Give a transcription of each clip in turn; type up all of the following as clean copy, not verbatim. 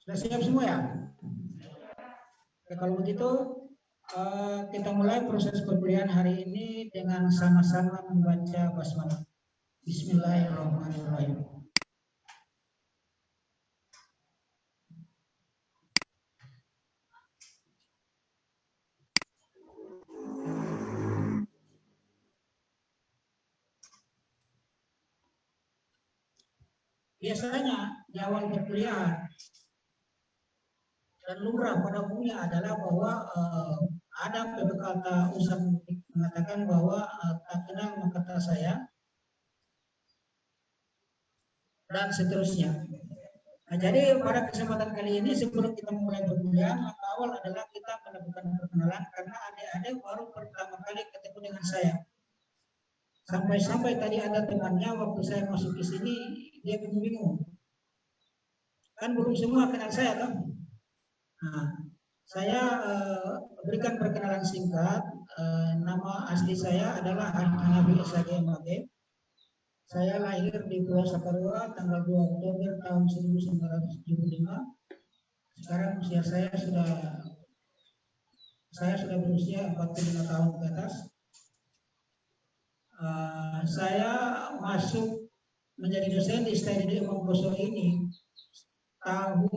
Sudah siap semua ya? Oke, kalau begitu kita mulai proses perkuliahan hari ini dengan sama-sama membaca basmalah. Bismillahirrahmanirrahim. Biasanya di awal perkuliahan dan lumrah pada umumnya adalah bahwa ada kata Ustaz mengatakan bahwa tak kenal maka tak sayang dan seterusnya. Nah, jadi pada kesempatan kali ini sebelum kita mulai perkuliahan, langkah awal adalah kita melakukan perkenalan karena adik-adik baru pertama kali ketemu dengan saya. Sampai-sampai tadi ada temannya waktu saya masuk ke sini dia bingung-bingung. Kan belum semua kenal saya kan? Nah, saya berikan perkenalan singkat. Nama asli saya adalah Hanafi S.A.G. MAG. Saya lahir di Pulau Saparua tanggal 2 Oktober tahun 1975. Sekarang usia saya sudah berusia 45 tahun ke atas. Saya masuk menjadi dosen di STID Imam Bonjol ini tahun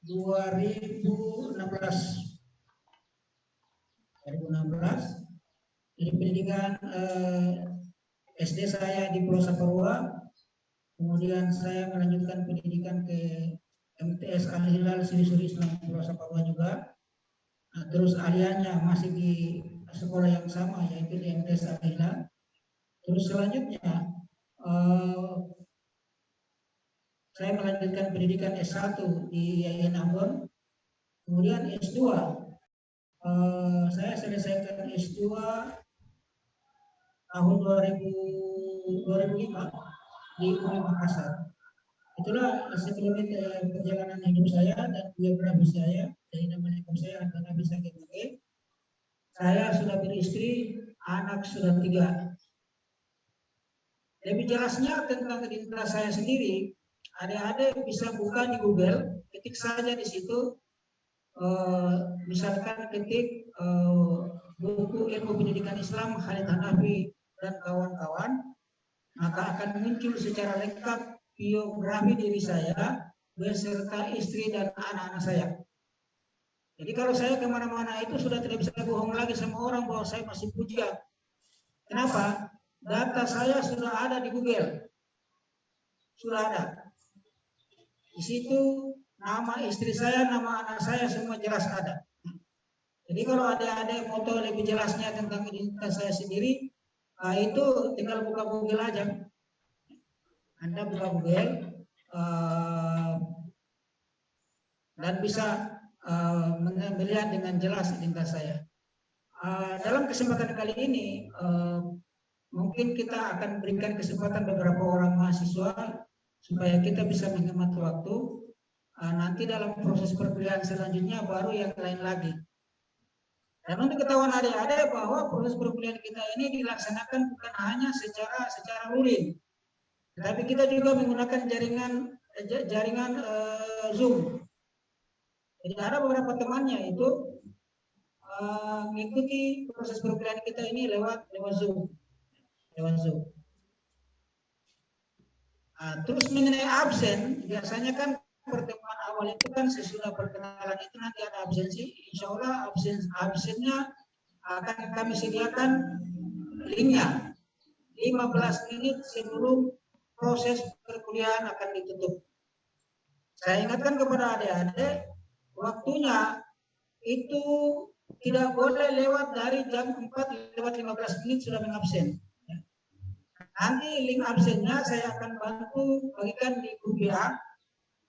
2016. Jadi pendidikan SD saya di Pulau Saparua, kemudian saya melanjutkan pendidikan ke MTS Al-Hilal Sisuri Islam Pulau Saparua juga. Nah, terus aliannya masih di sekolah yang sama yaitu di MTS Al-Hilal. Terus selanjutnya saya melanjutkan pendidikan S1 di IAIN Ambon, kemudian S2 saya selesaikan S2 tahun 2005 di UNI Makassar. Itulah sekelumit perjalanan hidup saya dan biografi saya. Dari nama lengkap saya Hanafi S.A.G. MAG. Saya sudah beristri, anak sudah 3. Lebih jelasnya tentang identitas saya sendiri, adik-adik bisa buka di Google, ketik saja di situ, misalkan ketik buku ilmu pendidikan Islam Khalid Hanafi dan kawan-kawan, maka akan muncul secara lengkap biografi diri saya beserta istri dan anak-anak saya. Jadi kalau saya kemana-mana itu sudah tidak bisa bohong lagi sama orang bahwa saya masih bujang. Kenapa? Data saya sudah ada di Google, sudah ada. Di situ nama istri saya, nama anak saya semua jelas ada. Jadi kalau adik-adik mau tahu lebih jelasnya tentang identitas saya sendiri, itu tinggal buka Google aja. Anda buka Google dan bisa melihat dengan jelas identitas saya. Dalam kesempatan kali ini, mungkin kita akan berikan kesempatan beberapa orang mahasiswa supaya kita bisa menghemat waktu. Nanti dalam proses perkuliahan selanjutnya baru yang lain lagi. Dan untuk ketahuan adik-adik bahwa proses perkuliahan kita ini dilaksanakan bukan hanya secara luring, tetapi kita juga menggunakan jaringan Zoom. Jadi ada beberapa temannya itu mengikuti proses perkuliahan kita ini lewat Zoom. Terus mengenai absen, biasanya kan pertemuan awal itu kan sesudah perkenalan itu nanti ada absensi. Insya Allah absennya akan kami sediakan linknya 15 menit sebelum proses perkuliahan akan ditutup. Saya ingatkan kepada adik-adik, waktunya itu tidak boleh lewat dari jam 4 lewat 15 menit sudah mengabsen. Nanti link absennya saya akan bantu bagikan di grup WA.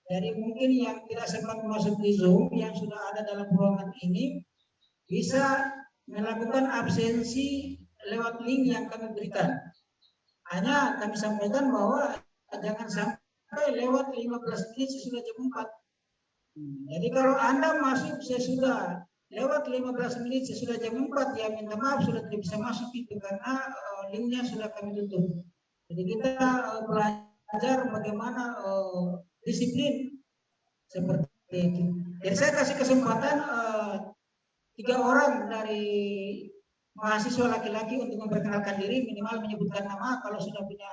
Jadi mungkin yang tidak sempat masuk di Zoom yang sudah ada dalam ruangan ini bisa melakukan absensi lewat link yang kami berikan. Hanya kami sampaikan bahwa jangan sampai lewat 15 menit sesudah jam 4. Jadi kalau Anda masuk sesudah lewat 15 menit sesudah jam 4, ya minta maaf sudah tidak bisa masuk itu karena linknya sudah kami tutup. Jadi kita belajar bagaimana disiplin seperti itu. Jadi saya kasih kesempatan 3 orang dari mahasiswa laki-laki untuk memperkenalkan diri, minimal menyebutkan nama, kalau sudah punya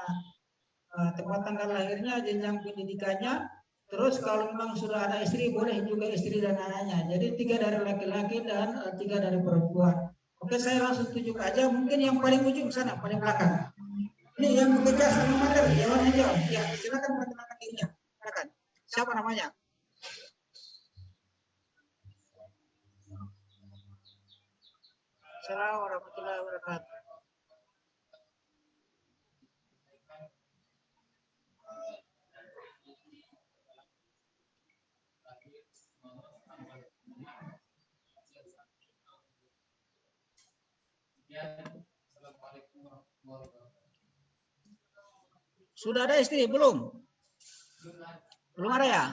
tempat tanggal lahirnya, jenjang pendidikannya, terus kalau memang sudah ada istri, boleh juga istri dan anaknya. Jadi 3 dari laki-laki dan 3 dari perempuan. Oke, saya langsung tunjuk aja, mungkin yang paling ujung sana, paling belakang. Ini yang bekerja sama materi, jawab hijau. Ya, silakan perkenalkan dirinya. Silakan. Siapa namanya? Assalamualaikum warahmatullahi wabarakatuh. Sudah ada istri belum? Belum ada ya?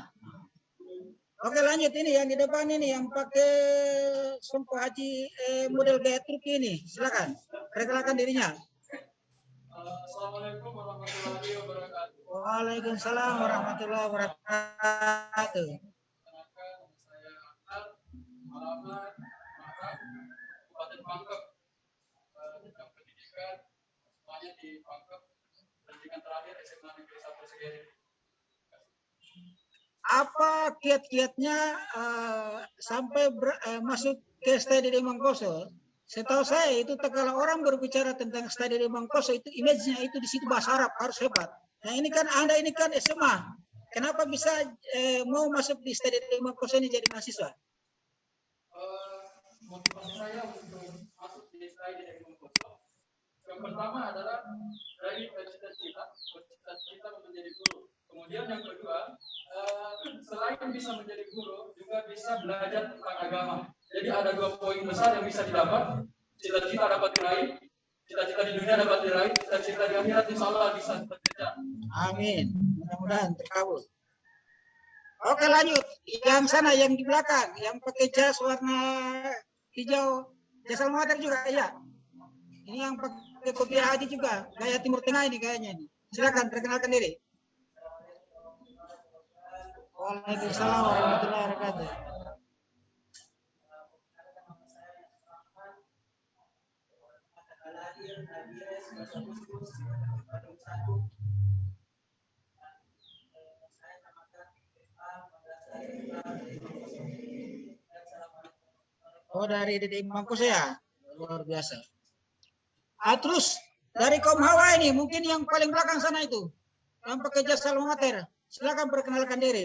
Oke, lanjut. Ini yang di depan ini yang pakai sumpah haji model gaya truk ini. Silakan. Perkenalkan dirinya. Assalamualaikum warahmatullahi wabarakatuh. Waalaikumsalam warahmatullahi wabarakatuh. Perkenalkan, saya Akbar, alamat Makam, Kabupaten Pangkep. Jenjang pendidikan semuanya di Pangkep. Pendidikan terakhir SMA Negeri 1 Segeri. Apa kiat-kiatnya sampai masuk ke studi di Mangkoso? Setahu saya itu kalau orang berbicara tentang studi di Mangkoso itu image-nya itu di situ bahasa Arab harus hebat. Nah ini kan Anda ini kan SMA. Kenapa bisa mau masuk di studi di Mangkoso ini jadi mahasiswa? Motivasi saya untuk masuk di studi di Mangkoso, yang pertama adalah dari cita-cita menjadi guru. Kemudian yang kedua, selain bisa menjadi guru, juga bisa belajar tentang agama. Jadi ada 2 poin besar yang bisa didapat. Cita-cita dapat diraih, cita-cita di dunia dapat diraih, cita-cita di akhirat insya Allah bisa terkejar. Amin. Mudah-mudahan terkabul. Oke, lanjut. Yang sana, yang di belakang, yang pakai jas warna hijau, jas almater juga ya. Ini yang pakai kopi haji juga, gaya Timur Tengah ini kayaknya. Silakan perkenalkan diri. Waalaikumsalam warahmatullahi wabarakatuh. Oh, dari Dede Mangkoso ya? Luar biasa. Terus dari kaum Hawa ini, mungkin yang paling belakang sana itu, yang pakai jas almater. Silakan perkenalkan diri.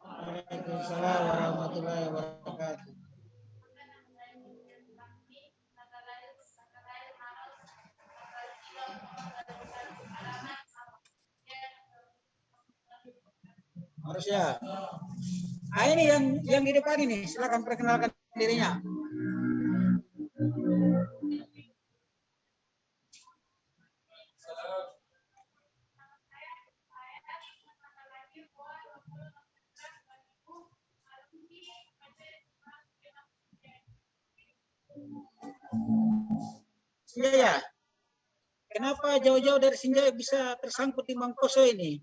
Waalaikumsalam warahmatullahi wabarakatuh. Harus ya. Nah ini yang di depan ini, silakan perkenalkan dirinya. Iya ya. Kenapa jauh-jauh dari Sinjai bisa tersangkut di Mangkoso ini?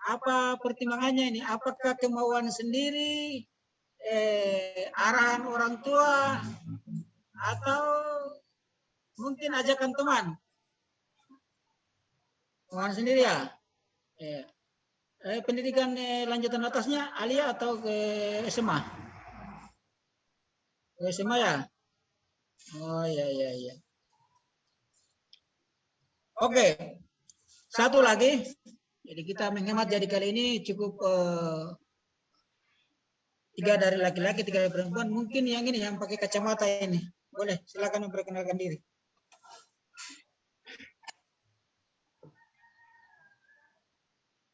Apa pertimbangannya ini? Apakah kemauan sendiri, arahan orang tua, atau mungkin ajakan teman? Kemauan sendiri ya? Pendidikan lanjutan atasnya Alia atau ke SMA? Ke SMA ya? Oh iya. Oke, satu lagi. Jadi kita menghemat, jadi kali ini cukup 3 dari laki-laki, 3 dari perempuan. Mungkin yang ini yang pakai kacamata ini. Boleh, silakan memperkenalkan diri.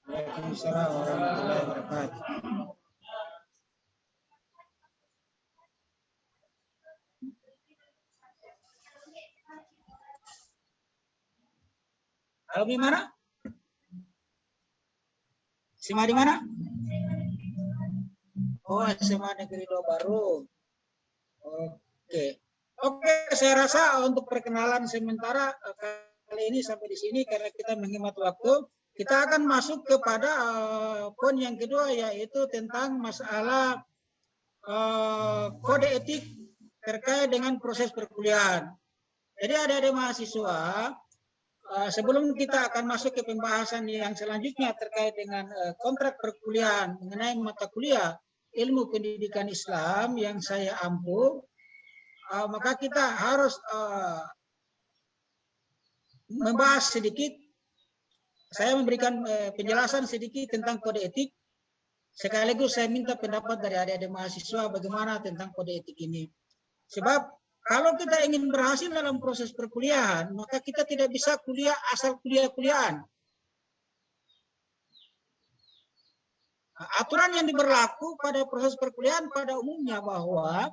Waalaikumsalam warahmatullahi wabarakatuh. Halo, di mana? SMA di mana? Oh, SMA Negeri 2 Baru. Oke, saya rasa untuk perkenalan sementara kali ini sampai di sini karena kita menghemat waktu. Kita akan masuk kepada poin yang kedua, yaitu tentang masalah kode etik terkait dengan proses perkuliahan. Jadi adik-adik mahasiswa, sebelum kita akan masuk ke pembahasan yang selanjutnya terkait dengan kontrak perkuliahan mengenai mata kuliah ilmu pendidikan Islam yang saya ampu, maka kita harus membahas sedikit. Saya memberikan penjelasan sedikit tentang kode etik. Sekaligus saya minta pendapat dari adik-adik mahasiswa bagaimana tentang kode etik ini. Sebab kalau kita ingin berhasil dalam proses perkuliahan, maka kita tidak bisa kuliah asal kuliah-kuliahan. Aturan yang diberlaku pada proses perkuliahan pada umumnya bahwa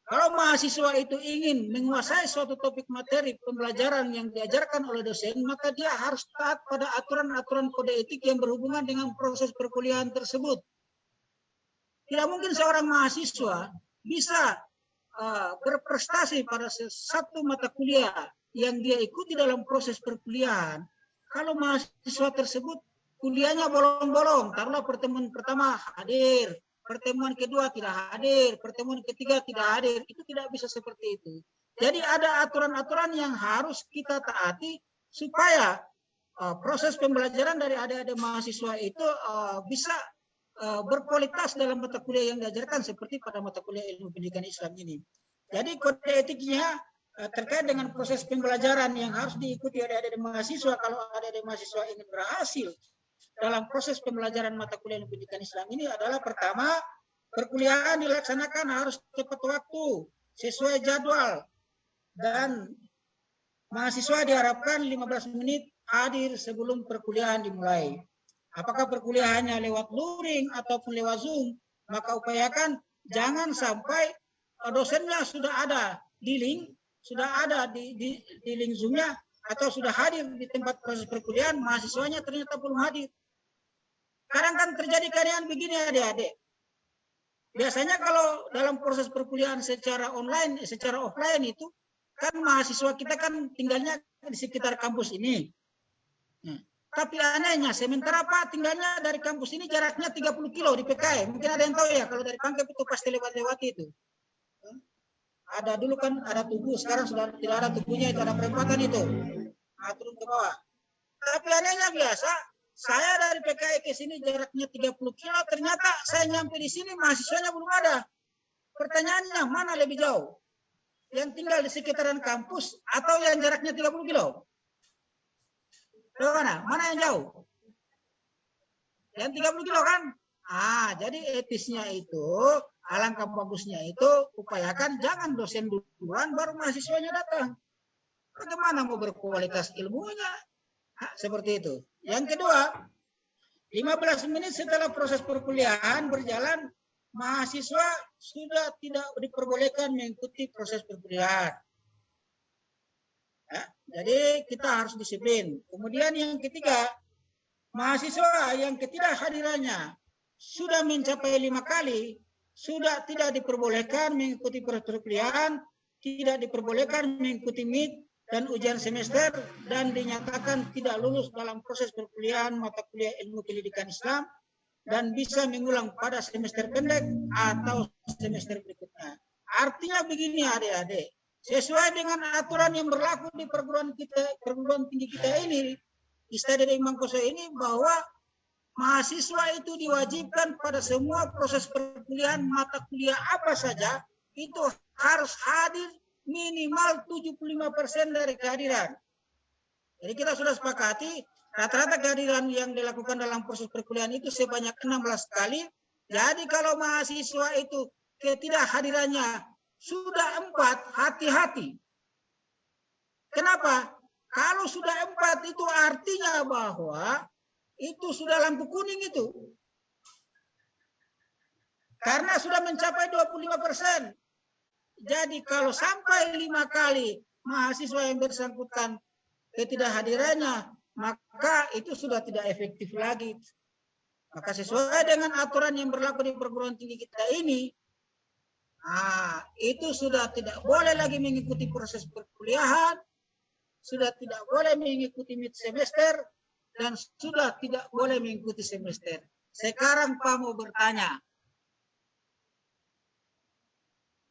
kalau mahasiswa itu ingin menguasai suatu topik materi pembelajaran yang diajarkan oleh dosen, maka dia harus taat pada aturan-aturan kode etik yang berhubungan dengan proses perkuliahan tersebut. Tidak mungkin seorang mahasiswa bisa berprestasi pada satu mata kuliah yang dia ikuti dalam proses perkuliahan kalau mahasiswa tersebut kuliahnya bolong-bolong. Taruhlah pertemuan pertama hadir, pertemuan kedua tidak hadir, pertemuan ketiga tidak hadir. Itu tidak bisa seperti itu. Jadi ada aturan-aturan yang harus kita taati supaya proses pembelajaran dari adik-adik mahasiswa itu bisa berkualitas dalam mata kuliah yang diajarkan seperti pada mata kuliah ilmu pendidikan Islam ini. Jadi kode etiknya terkait dengan proses pembelajaran yang harus diikuti oleh adik-adik mahasiswa kalau adik-adik mahasiswa ingin berhasil dalam proses pembelajaran mata kuliah ilmu pendidikan Islam ini adalah pertama, perkuliahan dilaksanakan harus tepat waktu, sesuai jadwal, dan mahasiswa diharapkan 15 menit hadir sebelum perkuliahan dimulai. Apakah perkuliahannya lewat luring ataupun lewat Zoom, maka upayakan jangan sampai dosennya sudah ada di link, sudah ada di link Zoom-nya, atau sudah hadir di tempat proses perkuliahan, mahasiswanya ternyata belum hadir. Kadang kan terjadi keadaan begini adik-adik. Biasanya kalau dalam proses perkuliahan secara online, secara offline itu, kan mahasiswa kita kan tinggalnya di sekitar kampus ini. Tapi anehnya, sementara Pak tinggalnya dari kampus ini jaraknya 30 kilo di PKI. Mungkin ada yang tahu ya, kalau dari Pangkep itu pasti lewat-lewat itu. Ada dulu kan ada tugu, sekarang sudah tidak ada tugunya, itu ada perempatan itu. Nah, turun ke bawah. Tapi anehnya biasa, saya dari PKI ke sini jaraknya 30 kilo, ternyata saya nyampe di sini mahasiswanya belum ada. Pertanyaannya, mana lebih jauh? Yang tinggal di sekitaran kampus atau yang jaraknya 30 kilo? Mana yang jauh? Yang 30 kilo kan? Jadi etisnya itu, alangkah bagusnya itu, upayakan jangan dosen duluan baru mahasiswanya datang. Bagaimana mau berkualitas ilmunya? Seperti itu. Yang kedua, 15 menit setelah proses perkuliahan berjalan, mahasiswa sudah tidak diperbolehkan mengikuti proses perkuliahan. Jadi kita harus disiplin. Kemudian yang ketiga, mahasiswa yang ketidakhadirannya sudah mencapai 5 kali, sudah tidak diperbolehkan mengikuti proses perkuliahan, tidak diperbolehkan mengikuti MIT dan ujian semester, dan dinyatakan tidak lulus dalam proses perkuliahan mata kuliah ilmu pendidikan Islam, dan bisa mengulang pada semester pendek atau semester berikutnya. Artinya begini adik-adik, sesuai dengan aturan yang berlaku di perguruan tinggi kita ini, Istana Imam Koso ini, bahwa mahasiswa itu diwajibkan pada semua proses perkuliahan mata kuliah apa saja, itu harus hadir minimal 75% dari kehadiran. Jadi kita sudah sepakati, rata-rata kehadiran yang dilakukan dalam proses perkuliahan itu sebanyak 16 kali. Jadi kalau mahasiswa itu ketidakhadirannya sudah 4, hati-hati. Kenapa? Kalau sudah 4 itu artinya bahwa itu sudah lampu kuning itu. Karena sudah mencapai 25%. Jadi kalau sampai 5 kali mahasiswa yang bersangkutan ketidakhadirannya, maka itu sudah tidak efektif lagi. Maka sesuai dengan aturan yang berlaku di perguruan tinggi kita ini, itu sudah tidak boleh lagi mengikuti proses perkuliahan sudah tidak boleh mengikuti mid semester dan sudah tidak boleh mengikuti semester. Sekarang Pak mau bertanya,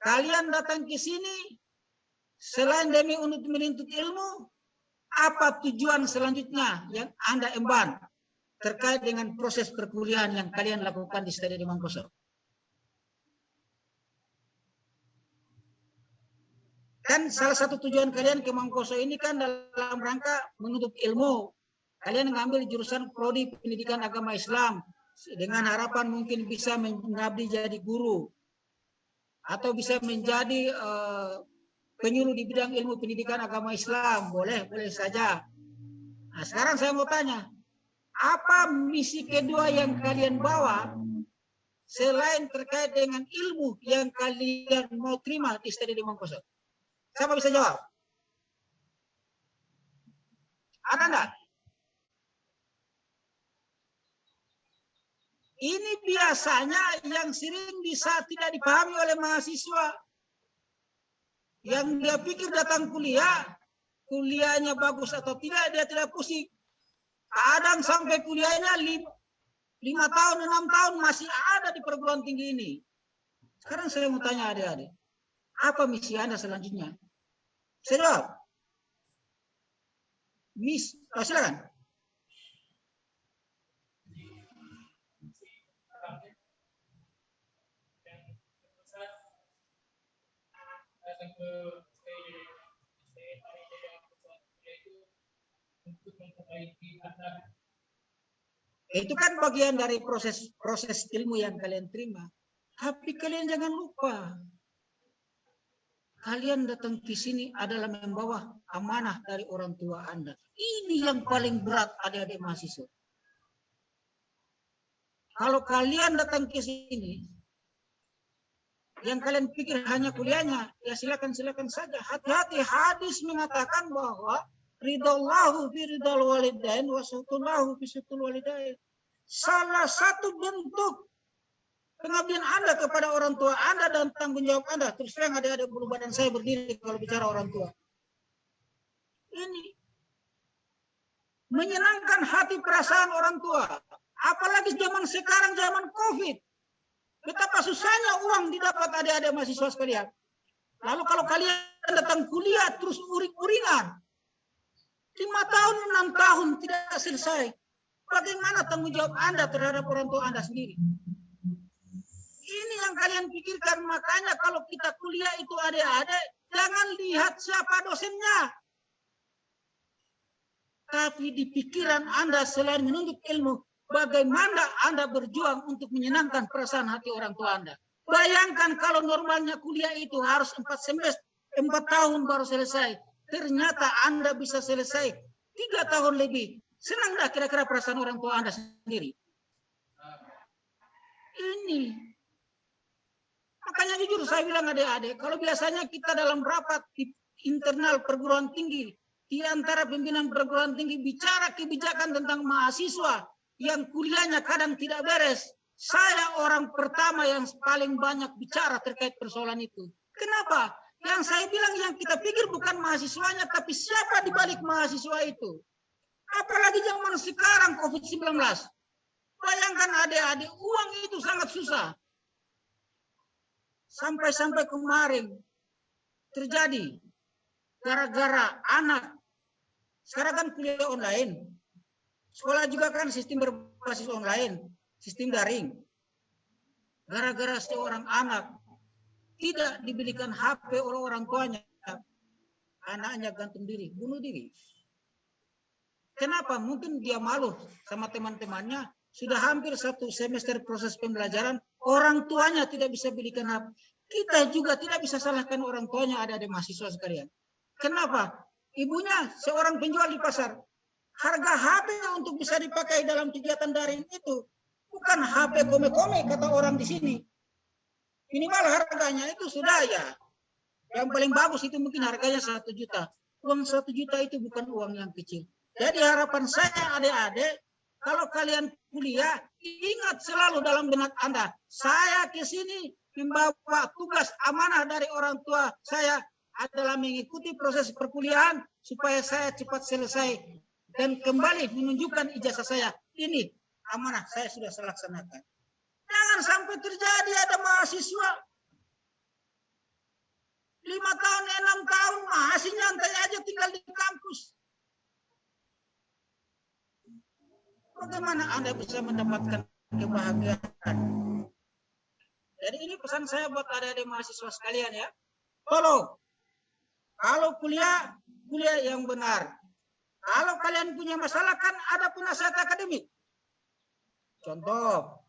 kalian datang ke sini selain demi untuk menuntut ilmu, apa tujuan selanjutnya yang Anda emban terkait dengan proses perkuliahan yang kalian lakukan di Stadion di Mangkoso? Kan salah satu tujuan kalian ke Mangkoso ini kan dalam rangka menuntut ilmu. Kalian mengambil jurusan prodi pendidikan agama Islam dengan harapan mungkin bisa mengabdi jadi guru atau bisa menjadi penyuluh di bidang ilmu pendidikan agama Islam. Boleh saja. Nah, sekarang saya mau tanya, apa misi kedua yang kalian bawa selain terkait dengan ilmu yang kalian mau terima di Stadion di Mangkoso? Siapa bisa jawab? Ada enggak? Ini biasanya yang sering bisa tidak dipahami oleh mahasiswa. Yang dia pikir datang kuliahnya bagus atau tidak, dia tidak pusing. Kadang sampai kuliahnya 5 tahun, 6 tahun masih ada di perguruan tinggi ini. Sekarang saya mau tanya adik-adik, apa misi Anda selanjutnya? Saya jawab. Silakan. Itu kan bagian dari proses ilmu yang kalian terima. Tapi kalian jangan lupa, kalian datang ke sini adalah membawa amanah dari orang tua Anda. Ini yang paling berat adik-adik mahasiswa. Kalau kalian datang ke sini, yang kalian pikir hanya kuliahnya, ya silakan saja. Hati-hati, hadis mengatakan bahwa ridallahu fi ridal walidain wa sutullahu fi sutul walidain. Salah satu bentuk pengabdian Anda kepada orang tua Anda dan tanggung jawab Anda. Terus terang ada bulu badan saya berdiri kalau bicara orang tua. Ini menyenangkan hati perasaan orang tua. Apalagi zaman sekarang, zaman COVID. Betapa susahnya uang didapat adik-adik mahasiswa sekalian. Lalu kalau kalian datang kuliah terus uring-uringan. 5 tahun, 6 tahun tidak selesai. Bagaimana tanggung jawab Anda terhadap orang tua Anda sendiri? Ini yang kalian pikirkan. Makanya kalau kita kuliah itu adik-adik, jangan lihat siapa dosennya. Tapi di pikiran Anda selain menuntut ilmu, bagaimana Anda berjuang untuk menyenangkan perasaan hati orang tua Anda. Bayangkan kalau normalnya kuliah itu harus 4 tahun baru selesai. Ternyata Anda bisa selesai 3 tahun lebih. Senang dah kira-kira perasaan orang tua Anda sendiri. Ini. Makanya jujur saya bilang adik-adik, kalau biasanya kita dalam rapat di internal perguruan tinggi, di antara pimpinan perguruan tinggi bicara kebijakan tentang mahasiswa yang kuliahnya kadang tidak beres, saya orang pertama yang paling banyak bicara terkait persoalan itu. Kenapa? Yang saya bilang yang kita pikir bukan mahasiswanya, tapi siapa di balik mahasiswa itu. Apalagi zaman sekarang COVID-19. Bayangkan adik-adik, uang itu sangat susah. Sampai kemarin terjadi gara-gara anak. Sekarang kan kuliah online. Sekolah juga kan sistem berbasis online, sistem daring. Gara-gara seorang anak tidak diberikan HP oleh orang tuanya, anaknya gantung diri, bunuh diri. Kenapa? Mungkin dia malu sama teman-temannya. Sudah hampir 1 semester proses pembelajaran, orang tuanya tidak bisa belikan HP. Kita juga tidak bisa salahkan orang tuanya, ada mahasiswa sekalian. Kenapa? Ibunya seorang penjual di pasar. Harga HP untuk bisa dipakai dalam kegiatan daring itu bukan HP kome-kome kata orang di sini. Minimal harganya itu sudah ya. Yang paling bagus itu mungkin harganya 1 juta. Uang 1 juta itu bukan uang yang kecil. Jadi harapan saya adik-adik, kalau kalian kuliah, ingat selalu dalam benak Anda, saya ke sini membawa tugas amanah dari orang tua saya adalah mengikuti proses perkuliahan supaya saya cepat selesai dan kembali menunjukkan ijazah saya. Ini amanah saya sudah saya laksanakan. Jangan sampai terjadi ada mahasiswa 5 tahun, 6 tahun masih nyantai aja tinggal di kampus. Bagaimana Anda bisa mendapatkan kebahagiaan? Jadi ini pesan saya buat adik-adik mahasiswa sekalian ya. Tolong, kalau kuliah yang benar. Kalau kalian punya masalah kan ada penasihat akademik. Contoh,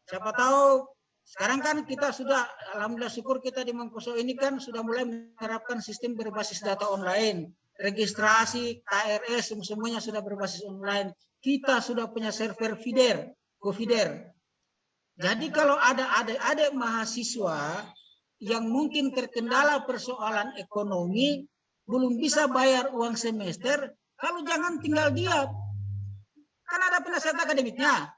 siapa tahu sekarang kan kita sudah, alhamdulillah syukur kita di Mangkuso ini kan sudah mulai menerapkan sistem berbasis data online. Registrasi, KRS, semuanya sudah berbasis online. Kita sudah punya server feeder, co-feeder. Jadi kalau ada adik-adik mahasiswa yang mungkin terkendala persoalan ekonomi, belum bisa bayar uang semester, kalau jangan tinggal diam. Kan ada penasihat akademiknya.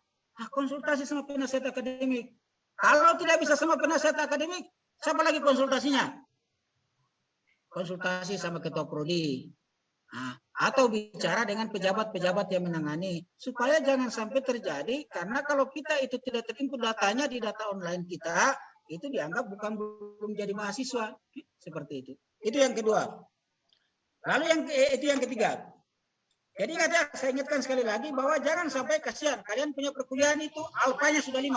Konsultasi sama penasihat akademik. Kalau tidak bisa sama penasihat akademik, siapa lagi konsultasinya? Konsultasi sama ketua prodi. Atau bicara dengan pejabat-pejabat yang menangani. Supaya jangan sampai terjadi, karena kalau kita itu tidak terinput datanya di data online kita, itu dianggap belum jadi mahasiswa. Seperti itu. Itu yang kedua. Lalu itu yang ketiga. Jadi saya ingatkan sekali lagi bahwa jangan sampai kasihan. Kalian punya perkuliahan itu alfanya sudah 5.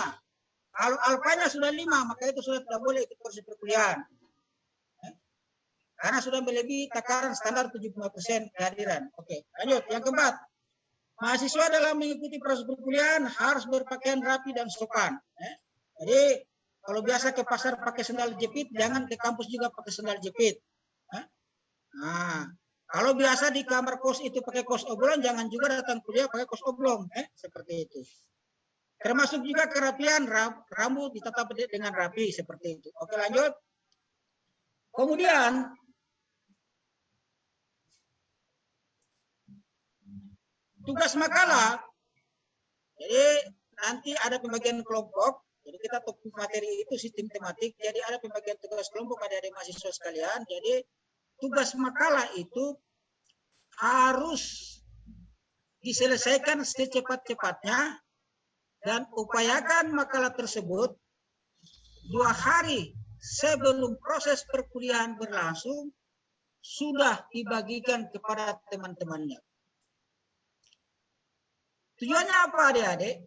Kalau alfanya sudah 5, maka itu sudah tidak boleh ikut proses perkuliahan. Karena sudah melebihi takaran standar 75% kehadiran. Oke, lanjut. Yang keempat, mahasiswa dalam mengikuti proses perkuliahan harus berpakaian rapi dan sopan. Jadi, kalau biasa ke pasar pakai sandal jepit, jangan ke kampus juga pakai sandal jepit. Kalau biasa di kamar kos itu pakai kos oblong, jangan juga datang kuliah pakai kos oblong. Seperti itu. Termasuk juga kerapian, rambut ditata dengan rapi, seperti itu. Oke, lanjut. Kemudian, tugas makalah. Jadi, nanti ada pembagian kelompok. Jadi, kita topik materi itu sistem tematik. Jadi, ada pembagian tugas kelompok adik-adik mahasiswa sekalian. Jadi, tugas makalah itu harus diselesaikan secepat-cepatnya. Dan upayakan makalah tersebut 2 hari sebelum proses perkuliahan berlangsung sudah dibagikan kepada teman-temannya. Tujuannya apa adik-adik?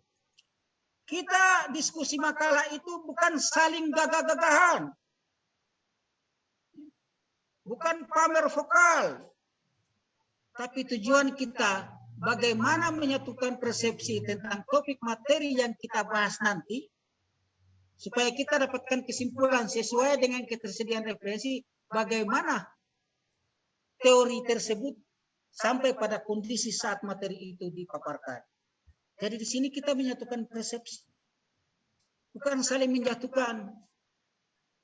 Kita diskusi makalah itu bukan saling gagah-gagahan. Bukan pamer vokal. Tapi tujuan kita bagaimana menyatukan persepsi tentang topik materi yang kita bahas nanti, supaya kita dapatkan kesimpulan sesuai dengan ketersediaan referensi, bagaimana teori tersebut sampai pada kondisi saat materi itu dipaparkan. Jadi di sini kita menyatukan persepsi, bukan saling menjatuhkan,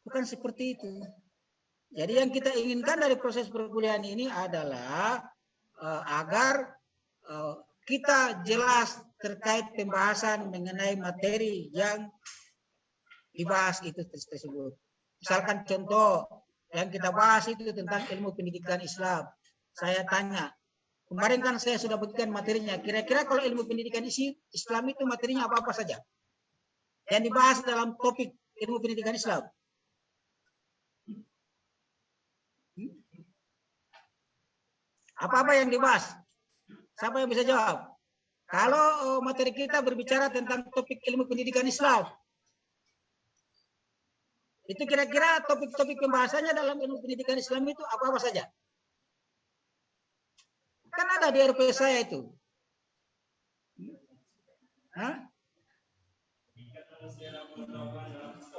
bukan seperti itu. Jadi yang kita inginkan dari proses perkuliahan ini adalah agar kita jelas terkait pembahasan mengenai materi yang dibahas itu tersebut. Misalkan contoh yang kita bahas itu tentang ilmu pendidikan Islam. Saya tanya, kemarin kan saya sudah bagikan materinya. Kira-kira kalau ilmu pendidikan Islam itu materinya apa-apa saja yang dibahas dalam topik ilmu pendidikan Islam? Apa-apa yang dibahas? Siapa yang bisa jawab? Kalau materi kita berbicara tentang topik ilmu pendidikan Islam, itu kira-kira topik-topik pembahasannya dalam ilmu pendidikan Islam itu apa-apa saja? Kan ada di RP saya itu.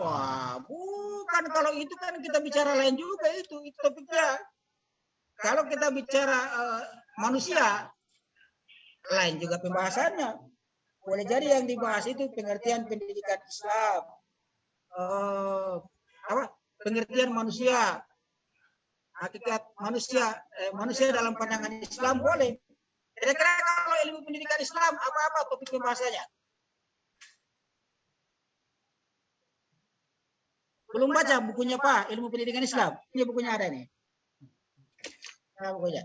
Wah, bukan, kalau itu kan kita bicara lain juga itu topiknya. Kalau kita bicara manusia, lain juga pembahasannya. Boleh jadi yang dibahas itu pengertian pendidikan Islam, pengertian manusia, hakikat manusia dalam pandangan Islam boleh. Kira-kira kalau ilmu pendidikan Islam apa-apa topik pembahasannya? Belum baca bukunya Pak, Ilmu Pendidikan Islam. Ini bukunya ada nih. Nah, bukunya.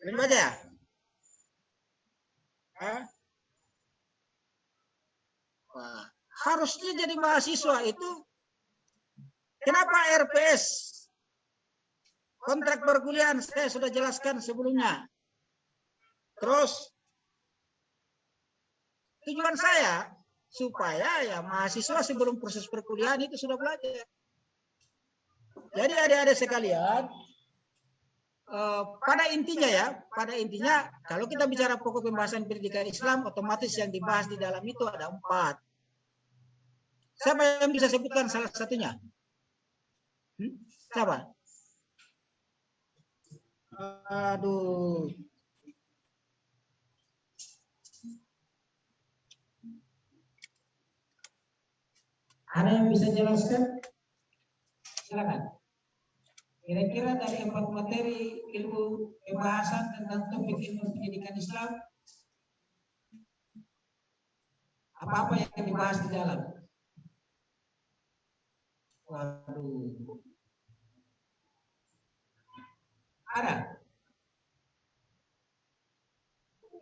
Belum baca ya? Wah, harusnya jadi mahasiswa itu, kenapa RPS? Kontrak perkuliahan saya sudah jelaskan sebelumnya. Terus tujuan saya supaya ya mahasiswa sebelum proses perkuliahan itu sudah belajar. Jadi adik-adik sekalian, pada intinya kalau kita bicara pokok pembahasan pendidikan Islam, otomatis yang dibahas di dalam itu ada 4. Siapa yang bisa sebutkan salah satunya? Siapa? Aduh. Ada yang bisa jelaskan? Silakan. Kira-kira dari 4 materi ilmu pembahasan tentang topik ilmu pendidikan Islam, apa-apa yang dibahas di dalam? Waduh. Ada.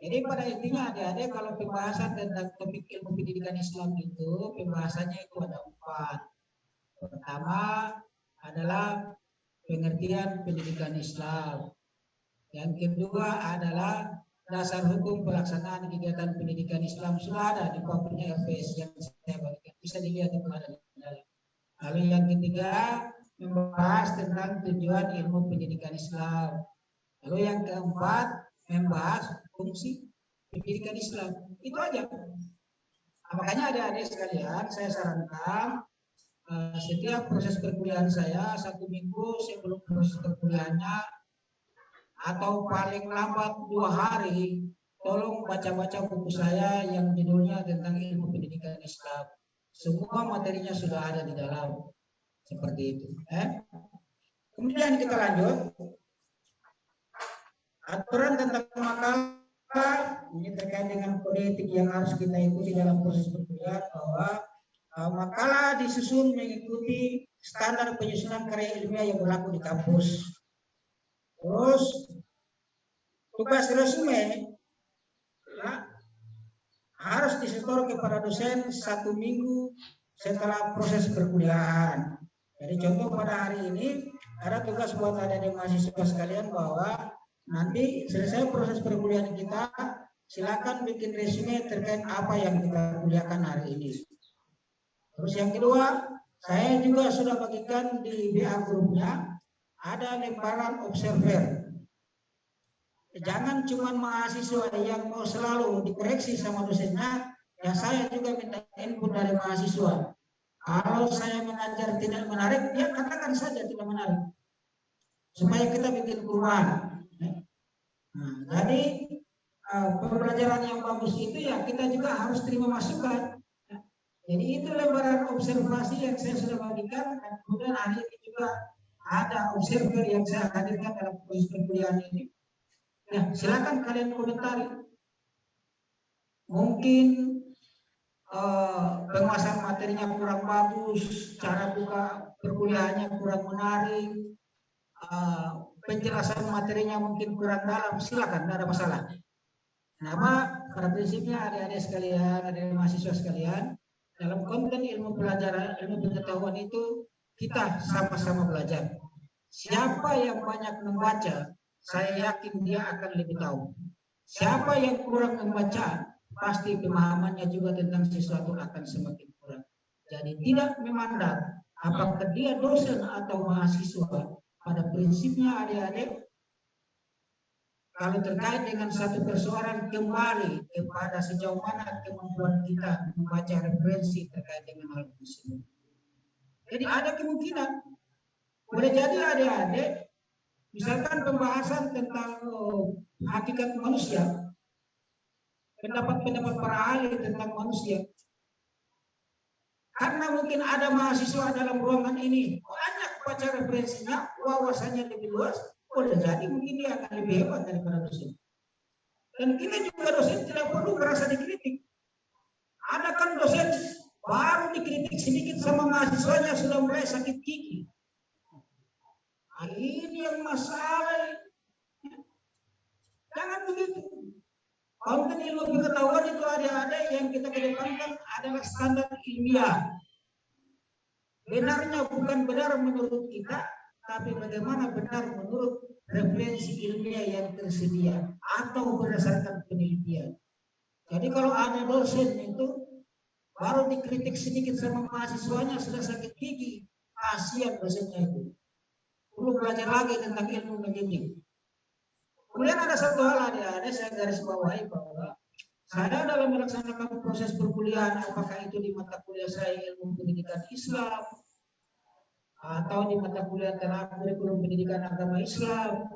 Jadi pada intinya adik-adik kalau pembahasan tentang topik ilmu pendidikan Islam itu pembahasannya itu ada 4. Pertama adalah pengertian pendidikan Islam. Yang kedua adalah dasar hukum pelaksanaan kegiatan pendidikan Islam, sudah ada di papernya RPS yang saya bagikan, bisa dilihat itu ada di dalam. Lalu yang ketiga membahas tentang tujuan ilmu pendidikan Islam. Lalu yang keempat membahas fungsi pendidikan Islam. Itu aja. Nah, makanya adik-adik sekalian saya sarankan setiap proses perkuliahan saya 1 minggu sebelum proses perkuliahannya atau paling lambat 2 hari, tolong baca-baca buku saya yang judulnya tentang ilmu pendidikan Islam. Semua materinya sudah ada di dalam. Seperti itu. Kemudian kita lanjut. Aturan tentang makalah ini terkait dengan kode etik yang harus kita ikuti dalam proses perkuliahan, bahwa makalah disusun mengikuti standar penyusunan karya ilmiah yang berlaku di kampus. Terus tugas resume ya, harus disetor kepada dosen 1 minggu setelah proses perkuliahan. Jadi contoh pada hari ini ada tugas buat adik-adik mahasiswa sekalian bahwa nanti selesai proses perkuliahan kita, silakan bikin resume terkait apa yang kita kuliahkan hari ini. Terus yang kedua, saya juga sudah bagikan di BA grupnya ada lembaran observer. Jangan cuma mahasiswa yang mau selalu dikoreksi sama dosennya, ya saya juga minta input dari mahasiswa. Kalau saya mengajar tidak menarik, ya katakan saja tidak menarik. Supaya kita bikin perubahan. Nah, jadi pembelajaran yang bagus itu ya kita juga harus terima masukan. Jadi itu lembaran observasi yang saya sudah bagikan, dan kemudian hari ini juga ada observer yang saya hadirkan dalam proses perkuliahan ini. Nah, silakan kalian komentari. Mungkin penguasaan materinya kurang bagus, cara buka perkuliahannya kurang menarik, penjelasan materinya mungkin kurang dalam, silakan, tidak ada masalah. Nama pada prinsipnya adik-adik sekalian, adik-adik mahasiswa sekalian, dalam konten ilmu pelajaran, ilmu pengetahuan itu kita sama-sama belajar. Siapa yang banyak membaca, saya yakin dia akan lebih tahu. Siapa yang kurang membaca, pasti pemahamannya juga tentang sesuatu akan semakin kurang. Jadi tidak memandang apakah dia dosen atau mahasiswa. Pada prinsipnya adik-adik, kalau terkait dengan satu persoalan kembali kepada sejauh mana kemampuan kita membaca referensi terkait dengan hal tersebut. Jadi ada kemungkinan, boleh jadi adik-adik, misalkan pembahasan tentang hakikat manusia, pendapat-pendapat para ahli tentang manusia. Karena mungkin ada mahasiswa dalam ruangan ini banyak baca referensinya, wawasannya lebih luas, boleh jadi mungkin dia akan lebih hebat daripada dosen. Dan kita juga dosen tidak perlu merasa dikritik. Ada kan dosen baru dikritik sedikit sama mahasiswanya sudah mulai sakit gigi. Nah, ini yang masalah. Jangan begitu. Konten ilmu pengetahuan itu ada yang kita kedepankan adalah standar ilmiah. Benarnya bukan benar menurut kita, tapi bagaimana benar menurut referensi ilmiah yang tersedia atau berdasarkan penelitian. Jadi kalau ada dosen itu baru dikritik sedikit sama mahasiswanya sudah sakit gigi, kasihan dosennya itu. Perlu belajar lagi tentang ilmu mendidik. Kemudian ada satu hal ada saya garis bawahi bahwa saya dalam melaksanakan proses perkuliahan, apakah itu di mata kuliah saya ilmu pendidikan Islam atau di mata kuliah kurikulum pendidikan agama Islam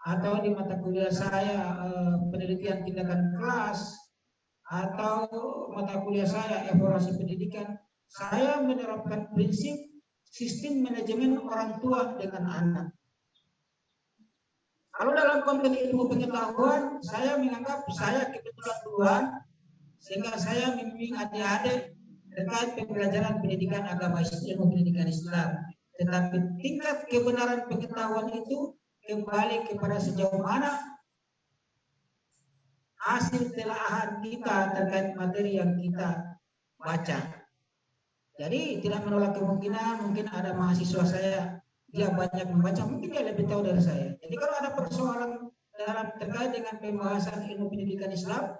atau di mata kuliah saya penelitian tindakan kelas atau mata kuliah saya evaluasi pendidikan, saya menerapkan prinsip sistem manajemen orang tua dengan anak. Kalau dalam konten ilmu pengetahuan, saya menganggap saya kebetulan duluan, sehingga saya membimbing adik-adik terkait pembelajaran pendidikan agama Islam, ilmu pendidikan Islam. Tetapi tingkat kebenaran pengetahuan itu kembali kepada sejauh mana hasil telaahan kita terkait materi yang kita baca. Jadi tidak menolak kemungkinan mungkin ada mahasiswa saya dia banyak membaca, mungkin dia lebih tahu dari saya. Jadi kalau ada persoalan dalam terkait dengan pembahasan ilmu pendidikan Islam,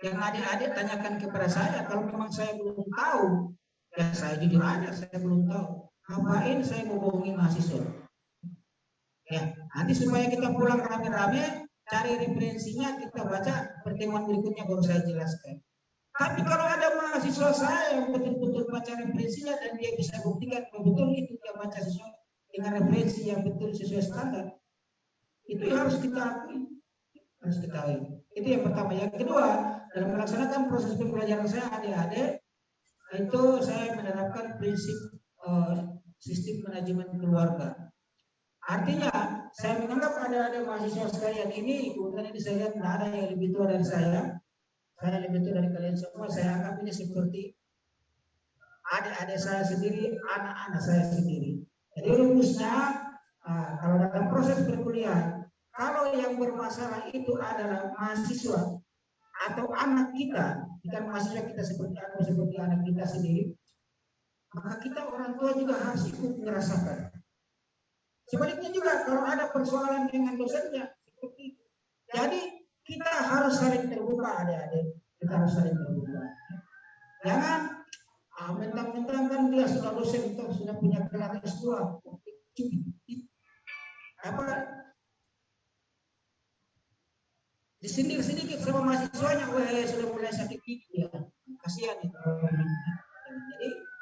yang adik-adik tanyakan kepada saya. Kalau memang saya belum tahu, ya saya jujur aja, saya belum tahu. Ngapain saya ngomongin mahasiswa? Ya, nanti supaya kita pulang rame-rame, cari referensinya, kita baca pertemuan berikutnya baru saya jelaskan. Tapi kalau ada mahasiswa saya yang betul-betul baca referensinya dan dia bisa buktikan bahwa betul itu dia baca sesuai dengan referensi yang betul sesuai standar, itu harus kita akui, harus kita akui. Itu yang pertama. Yang kedua, dalam melaksanakan proses pembelajaran saya adik-adik, itu saya menerapkan prinsip sistem manajemen keluarga. Artinya, saya menganggap ada mahasiswa sekalian ini, kemudian ini saya lihat tidak ada yang lebih tua dari saya lebih tua dari kalian semua. Saya anggap ini seperti adik-adik saya sendiri, anak-anak saya sendiri. Jadi rumusnya, kalau dalam proses perkuliahan, kalau yang bermasalah itu adalah mahasiswa atau anak kita, bukan mahasiswa kita seperti anak kita sendiri, maka kita orang tua juga harus ikut merasakan. Sebaliknya juga kalau ada persoalan dengan dosennya, seperti itu. Jadi kita harus saling terbuka adik-adik, kita harus saling terbuka. Jangan mentang-mentang kan dia sudah dosen, itu sudah punya gelar S2, apa disindir sedikit sama mahasiswanya, sudah mulai sakit gigi ya, kasihan itu.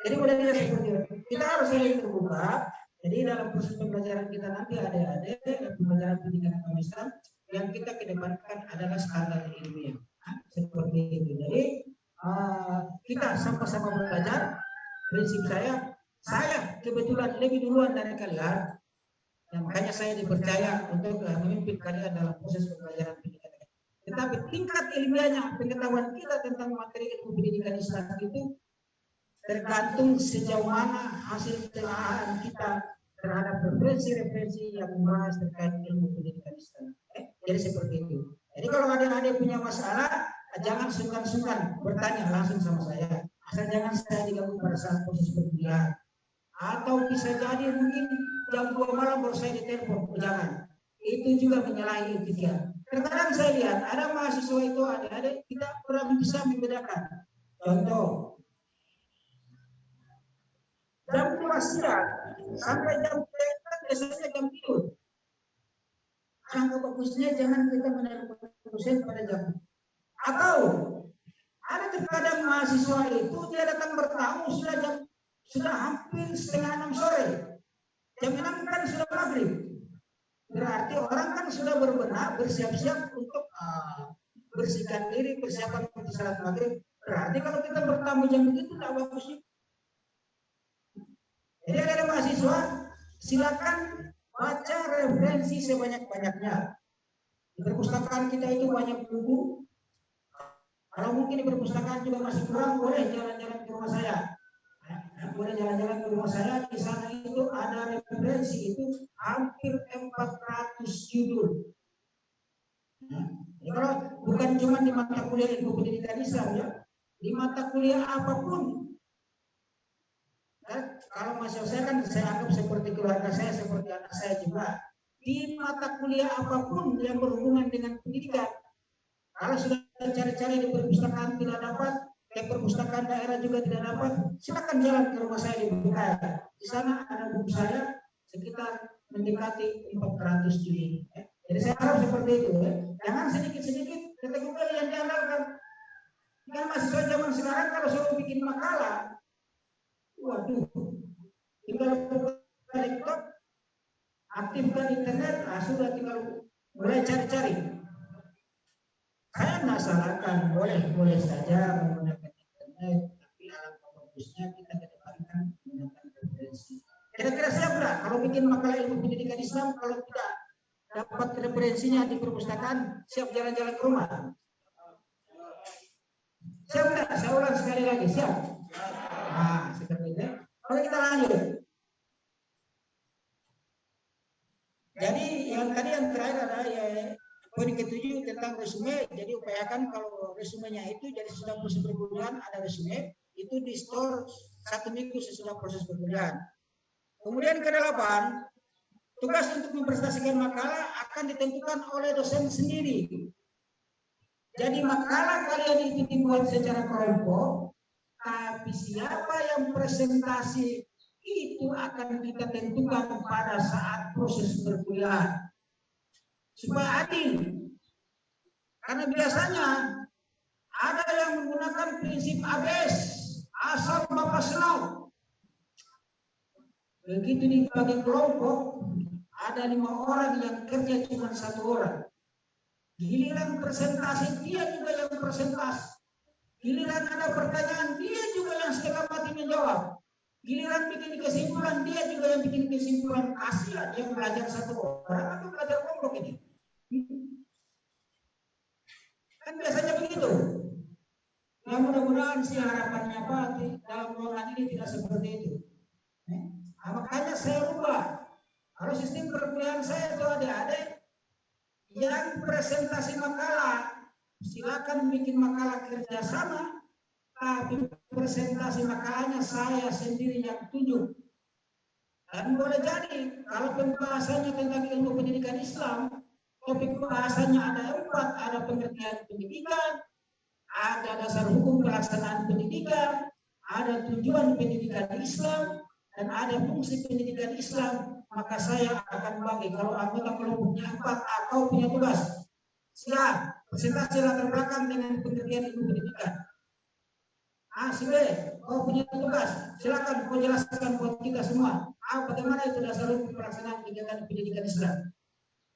Jadi modelnya seperti itu. Kita harus saling terbuka. Jadi dalam proses pembelajaran kita nanti adik-adik pembelajaran pendidikan agama Islam yang kita kedepankan adalah standar ilmiah. Seperti itu. Jadi kita sama-sama belajar. Prinsip saya kebetulan lebih duluan dari kalian, dan makanya saya dipercaya untuk memimpin kalian dalam proses pembelajaran pendidikan. Tetapi tingkat ilmiahnya, pengetahuan kita tentang materi ilmu pendidikan Islam itu tergantung sejauh mana hasil telaahan kita terhadap referensi-referensi yang membahas terkait ilmu pendidikan Islam. Jadi seperti itu. Jadi kalau adik-adik punya masalah, jangan sungkan-sungkan bertanya langsung sama saya. Asal jangan saya diganggu pada saat proses perkuliahan. Atau bisa jadi mungkin jam 2 malam baru saya ditelepon. Jangan. Itu juga menyalahi etika. Terkadang saya lihat ada mahasiswa itu adik-adik tidak pernah bisa membedakan. Contoh, jam 2 siang sampai jam 3 biasanya jam tidur. Angka bagusnya jangan kita menelepon dosen pada jam. Atau ada terkadang mahasiswa itu dia datang bertamu sudah hampir setengah 6 sore. Jam 6 kan sudah maghrib. Berarti orang kan sudah berbenah bersiap-siap untuk bersihkan diri, persiapan untuk salat maghrib. Berarti kalau kita bertamu jam begitu tidak bagus. Jadi ada mahasiswa silakan baca referensi sebanyak-banyaknya. Di perpustakaan kita itu banyak buku. Kalau mungkin di perpustakaan juga masih kurang, boleh jalan-jalan ke rumah saya. Boleh jalan-jalan ke rumah saya. Di sana itu ada referensi itu hampir 400 judul. Jadi kalau bukan cuma di mata kuliah ilmu pendidikan Islam ya, di mata kuliah apapun. Kalau mahasiswa saya kan saya anggap seperti keluarga saya, seperti anak saya juga. Di mata kuliah apapun yang berhubungan dengan pendidikan, kalau sudah cari-cari di perpustakaan tidak dapat, di perpustakaan daerah juga tidak dapat, silakan jalan ke rumah saya di Bekaya. Di sana ada buku saya sekitar mendekati 400 judul. Jadi saya harap seperti itu ya. Jangan sedikit-sedikit kategori yang diandalkan. Kan mahasiswa zaman sekarang kalau suruh bikin makalah, waduh, tinggal buka laptop, aktifkan internet, sudah tinggal mulai cari-cari. Saya nggak salahkan, boleh saja menggunakan internet, tapi alangkah bagusnya kita kedepankan menggunakan referensi. Kira-kira siap nggak kalau bikin makalah ilmu pendidikan Islam, kalau tidak dapat referensinya di perpustakaan, siap jalan-jalan ke rumah? Siap nggak? Saya ulang sekali lagi, siap? Nah, seperti itu. Oke, kita lanjut. Jadi yang tadi yang terakhir adalah ya, poin ke-7 tentang resume. Jadi upayakan kalau resumenya itu jadi sesudah proses perkuliahan ada resume, itu di store 1 minggu sesudah proses perkuliahan. Kemudian ke-8, tugas untuk mempresentasikan makalah akan ditentukan oleh dosen sendiri. Jadi makalah kalian itu dibuat secara kelompok, tapi siapa yang presentasi itu akan kita tentukan pada saat proses perkuliahan. Supaya adil. Karena biasanya ada yang menggunakan prinsip ABS, asal Bapak senang. Begitu dibagi kelompok, ada 5 orang yang kerja cuma 1 orang. Giliran presentasi dia juga yang presentasi. Giliran ada pertanyaan dia juga yang setengah mati menjawab. Giliran bikin kesimpulan dia juga yang bikin kesimpulan. Kasihan dia belajar 1 orang atau belajar kelompok ini. Kan biasanya begitu. Ya mudah-mudahan sih harapannya Pak dalam ruangan ini tidak seperti itu. Makanya saya ubah. Kalau sistem perkuliahan saya itu adik-adik yang presentasi makalah, silakan bikin makalah kerjasama, tapi presentasi makalahnya saya sendiri yang tunjuk. Dan boleh jadi kalau pembahasannya tentang ilmu pendidikan Islam, topik pembahasannya ada 4, ada pengertian pendidikan, ada dasar hukum pelaksanaan pendidikan, ada tujuan pendidikan Islam, dan ada fungsi pendidikan Islam. Maka saya akan bagi kalau anggota kelompoknya 4 atau punya tugas. Siap, presentasi latar belakang dengan pengertian ilmu pendidikan. Si B, kau punya tugas, silakan kau jelaskan buat kita semua. Bagaimana itu dasar hukum pelaksanaan kegiatan pendidikan Islam.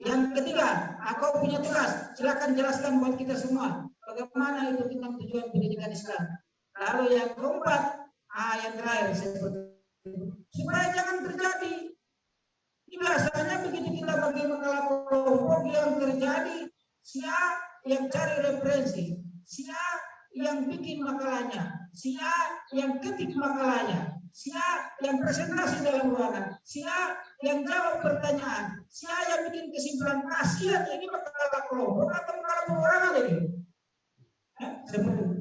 Yang ketiga, kau punya tugas, silakan jelaskan buat kita semua. Bagaimana itu tentang tujuan pendidikan Islam. Lalu yang keempat, yang terakhir seperti itu. Supaya jangan terjadi. Biasanya begitu kita bagi makalah kelompok yang terjadi, siapa yang cari referensi, siapa yang bikin makalahnya, siapa yang ketik makalahnya, siapa yang presentasi dalam ruangan, siapa yang jawab pertanyaan, siapa yang bikin kesimpulan. Kasihan ini makalah kelompok atau makalah perorangan ini. Seperti itu.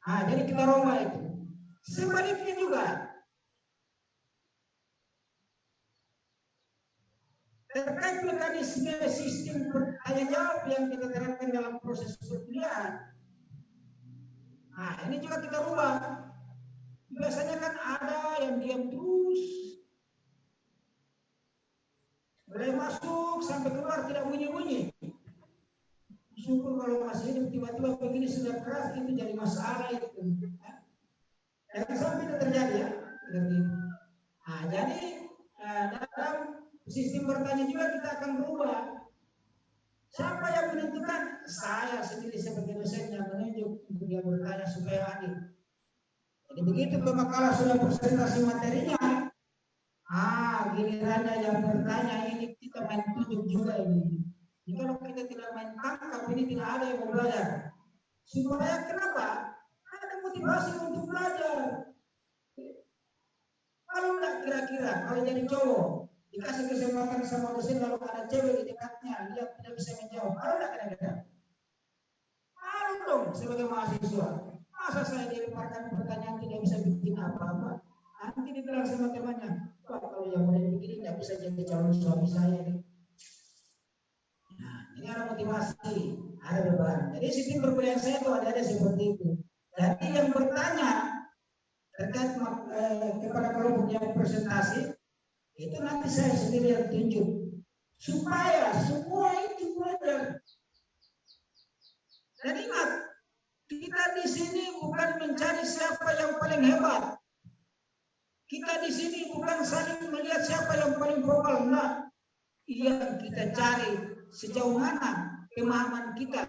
Jadi kita roma itu. Sebaliknya juga. Terkait mekanisme sistem tanya jawab yang kita terapkan dalam proses perkuliahan. Ini juga kita rubah. Biasanya kan ada yang diam terus. Mulai masuk sampai keluar tidak bunyi-bunyi. Syukur kalau masih hidup tiba-tiba begini sudah keras itu jadi masalah itu. Jangan sampai itu terjadi ya. Jadi dalam sistem bertanya juga kita akan berubah. Siapa yang menentukan? Saya sendiri sebagai dosen yang menunjuk untuk dia bertanya supaya adil. Jadi begitu pemakalah sudah presentasi materinya, gilirannya yang bertanya ini kita main tunjuk juga ini. Jadi kalau kita tidak main tangkap, ini tidak ada yang mau belajar. Supaya kenapa? Ada motivasi untuk belajar. Kalau enggak kira-kira, kalau jadi cowok, dikasih kesempatan sama dosen lalu ada cewek di dekatnya, dia tidak bisa menjawab. Kalau enggak kira-kira? Malu dong sebagai mahasiswa. Masa saya dilemparkan pertanyaan tidak bisa bikin apa-apa? Nanti dibilang sama temannya, Pak, kalau yang mulai begini tidak bisa jadi calon suami saya. Nah, ini ada motivasi, ada beban. Jadi sistem perkuliahan saya itu ada seperti itu. Jadi yang bertanya terkait kepada kelompok yang presentasi, itu nanti saya sendiri yang tunjuk. Supaya semua itu belajar. Dan ingat, kita di sini bukan mencari siapa yang paling hebat. Kita di sini bukan saling melihat siapa yang paling vokal, enggak. Yang kita cari sejauh mana pemahaman kita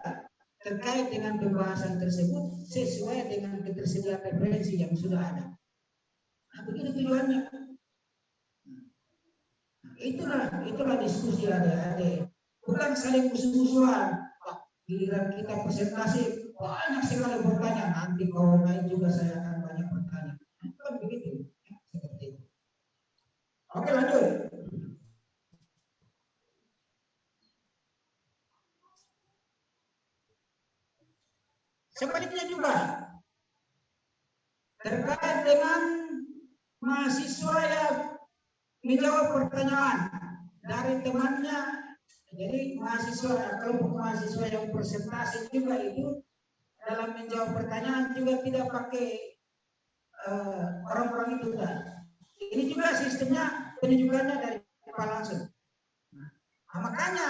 terkait dengan pembahasan tersebut sesuai dengan ketersediaan referensi yang sudah ada. Nah, begini tujuannya. Itulah diskusi adik-adik. Bukan saling musuh-musuhan. Giliran kita presentasi banyak sekali bertanya, nanti kalau lain juga saya akan banyak bertanya. Bukan begitu. Seperti itu. Oke, lanjut. Sebaliknya juga terkait dengan mahasiswa yang menjawab pertanyaan dari temannya. Jadi mahasiswa, kelompok mahasiswa yang presentasi juga itu dalam menjawab pertanyaan juga tidak pakai orang-orang itu kan. Ini juga sistemnya penunjukannya dari kepala langsung. Nah, makanya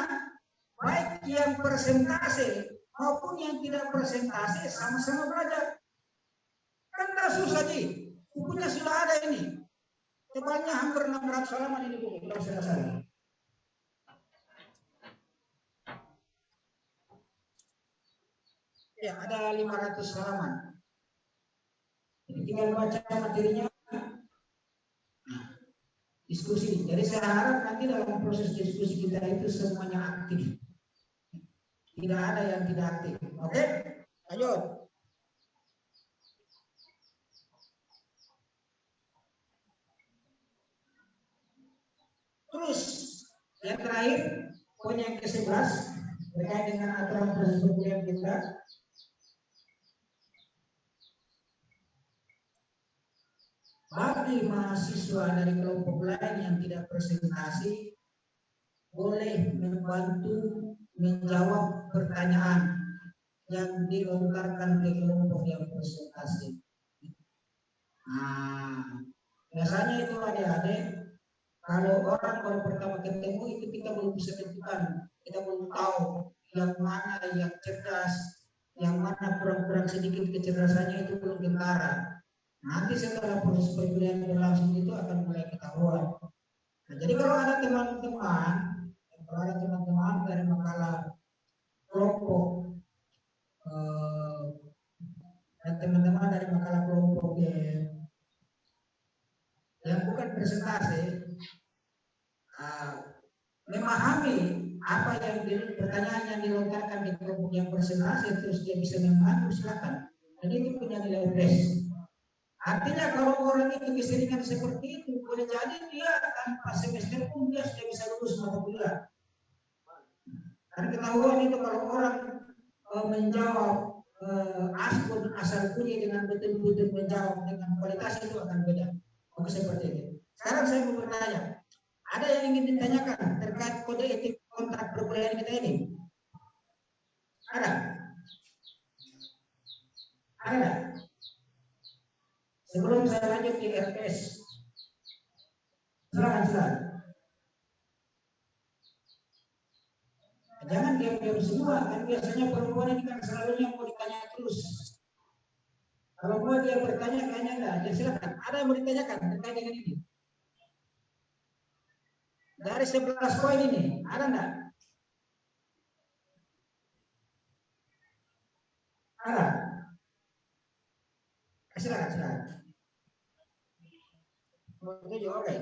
baik yang presentasi maupun yang tidak presentasi sama-sama belajar. Kan tidak susah sih. Bukunya sudah ada ini. Tebalnya hampir 600 halaman ini buku kalau sudah salah. Ya, ada 500 halaman. Jadi tinggal baca materinya. Diskusi. Jadi saya harap nanti dalam proses diskusi kita itu semuanya aktif. Tidak ada yang tidak aktif. Oke? Lanjut. Terus yang terakhir, poin yang ke-11 terkait dengan aturan proses perkuliahan kita. Bagi mahasiswa dari kelompok lain yang tidak presentasi boleh membantu menjawab pertanyaan yang dilontarkan ke kelompok yang presentasi. Nah, biasanya itu adik-adik, kalau orang baru pertama ketemu itu kita belum bisa tentukan, kita belum tahu yang mana yang cerdas, yang mana kurang-kurang sedikit kecerdasannya itu belum kentara. Nanti setelah proses perkuliahan berlangsung itu akan mulai ketahuan. Nah, jadi kalau ada teman-teman dari makalah kelompok dan teman-teman dari makalah kelompok yang bukan presentasi memahami apa yang pertanyaan yang dilontarkan di kelompok yang presentasi terus dia bisa memahami, silakan. Jadi itu punya nilai plus. Artinya kalau orang itu keseringan seperti itu, boleh jadi dia tanpa semester pun dia sudah bisa lulus mata kuliah. Karena ketahuan itu kalau orang menjawab asal bunyi dengan betul-betul menjawab dengan kualitas itu akan beda. Oke, seperti itu. Sekarang saya mau bertanya, ada yang ingin ditanyakan terkait kode etik kontrak perkuliahan kita ini? Ada? Ada? Sebelum saya lanjut di RPS, silakan. Jangan diam-diam semua, kan biasanya perempuan ini kan selalunya mau ditanya terus. Kalau mau dia bertanya kayaknya enggak, ya silakan. Ada yang mau ditanyakan terkait dengan ini? Dari 11 poin ini, ada enggak? Ada? Silakan. Oke.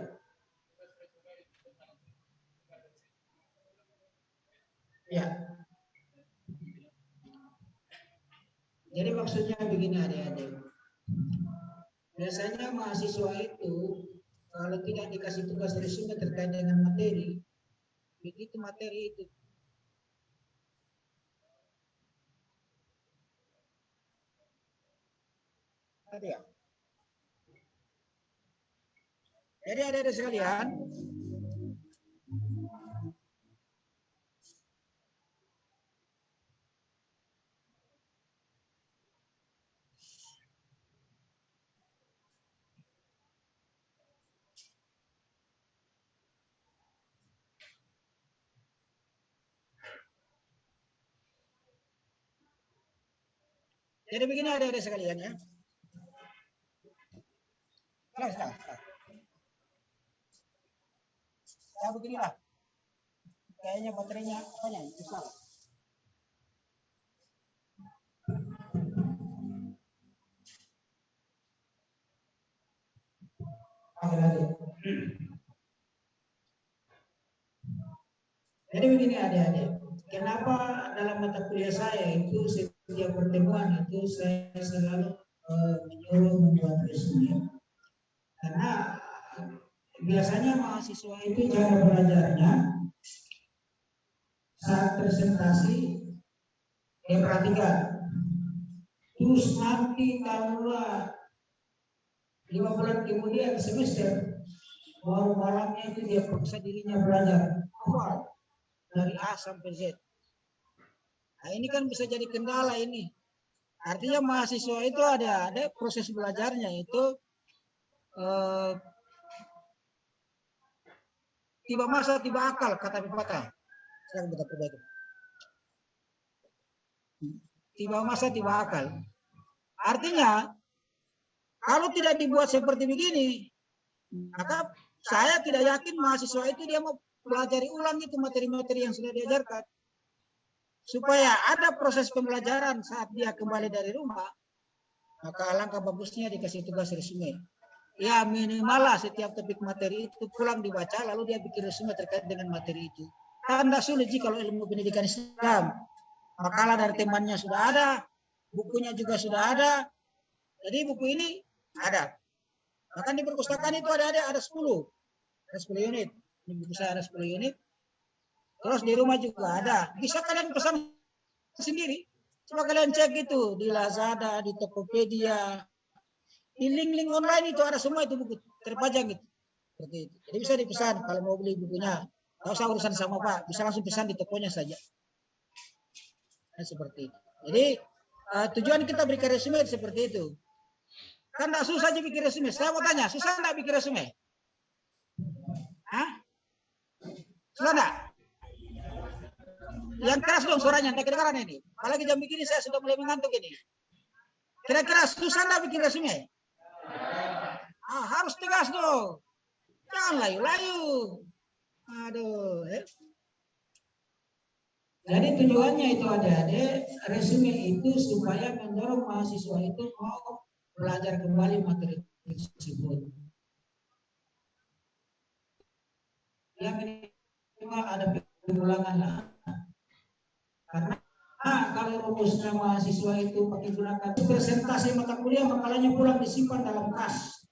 Ya. Jadi maksudnya begini adik-adik. Biasanya mahasiswa itu kalau tidak dikasih tugas resume terkait dengan materi, begitu materi itu ada ya. Jadi adik-adik sekalian, jadi begini adik-adik sekalian ya. Sekarang. Ya beginilah. Kayaknya baterainya apanya itu salah. Jadi begini adik-adik, kenapa dalam mata kuliah saya itu setiap pertemuan itu saya selalu menyuruh membuat resume, karena biasanya mahasiswa itu cara belajarnya saat presentasi dia perhatikan, terus nanti kalau 5 bulan kemudian semester baru malamnya itu dia paksa dirinya belajar awal dari A sampai Z. Nah ini kan bisa jadi kendala ini. Artinya mahasiswa itu ada proses belajarnya itu tiba masa tiba akal kata pepatah. Sekarang kita perbaiki. Tiba masa tiba akal. Artinya kalau tidak dibuat seperti begini, maka saya tidak yakin mahasiswa itu dia mau pelajari ulang itu materi-materi yang sudah diajarkan. Supaya ada proses pembelajaran saat dia kembali dari rumah, maka alangkah bagusnya dikasih tugas resume. Ya minimal lah setiap topik materi itu pulang dibaca, lalu dia bikin resume terkait dengan materi itu. Kan tidak sulit sih kalau ilmu pendidikan Islam. Makalah dari temannya sudah ada, bukunya juga sudah ada. Jadi buku ini ada. Bahkan di perpustakaan itu ada 10. Ada 10 unit. Di buku saya ada 10 unit. Terus di rumah juga ada. Bisa kalian pesan sendiri. Coba kalian cek itu di Lazada, di Tokopedia, di link-link online itu ada semua itu buku terpajang gitu. Seperti itu. Jadi bisa dipesan kalau mau beli bukunya. Tidak usah urusan sama Pak, bisa langsung pesan di tokonya saja. Nah, seperti itu. Jadi tujuan kita berikan resume seperti itu. Kan tidak susah aja bikin resume. Saya mau tanya, susah tidak bikin resume? Hah? Susah tidak? Yang keras dong suaranya, tidak kedengaran ini. Apalagi jam begini saya sudah mulai mengantuk ini. Kira-kira susah tidak bikin resume? Harus tegas dong. Jangan layu-layu. Aduh. Jadi tujuannya itu adik-adik, resume itu supaya mendorong mahasiswa itu mau belajar kembali materi tersebut. Yang minimal ada pengulangan lah. Karena kalau rumusnya mahasiswa itu pakai gunakan presentasi mata kuliah, makalahnya pulang disimpan dalam kas.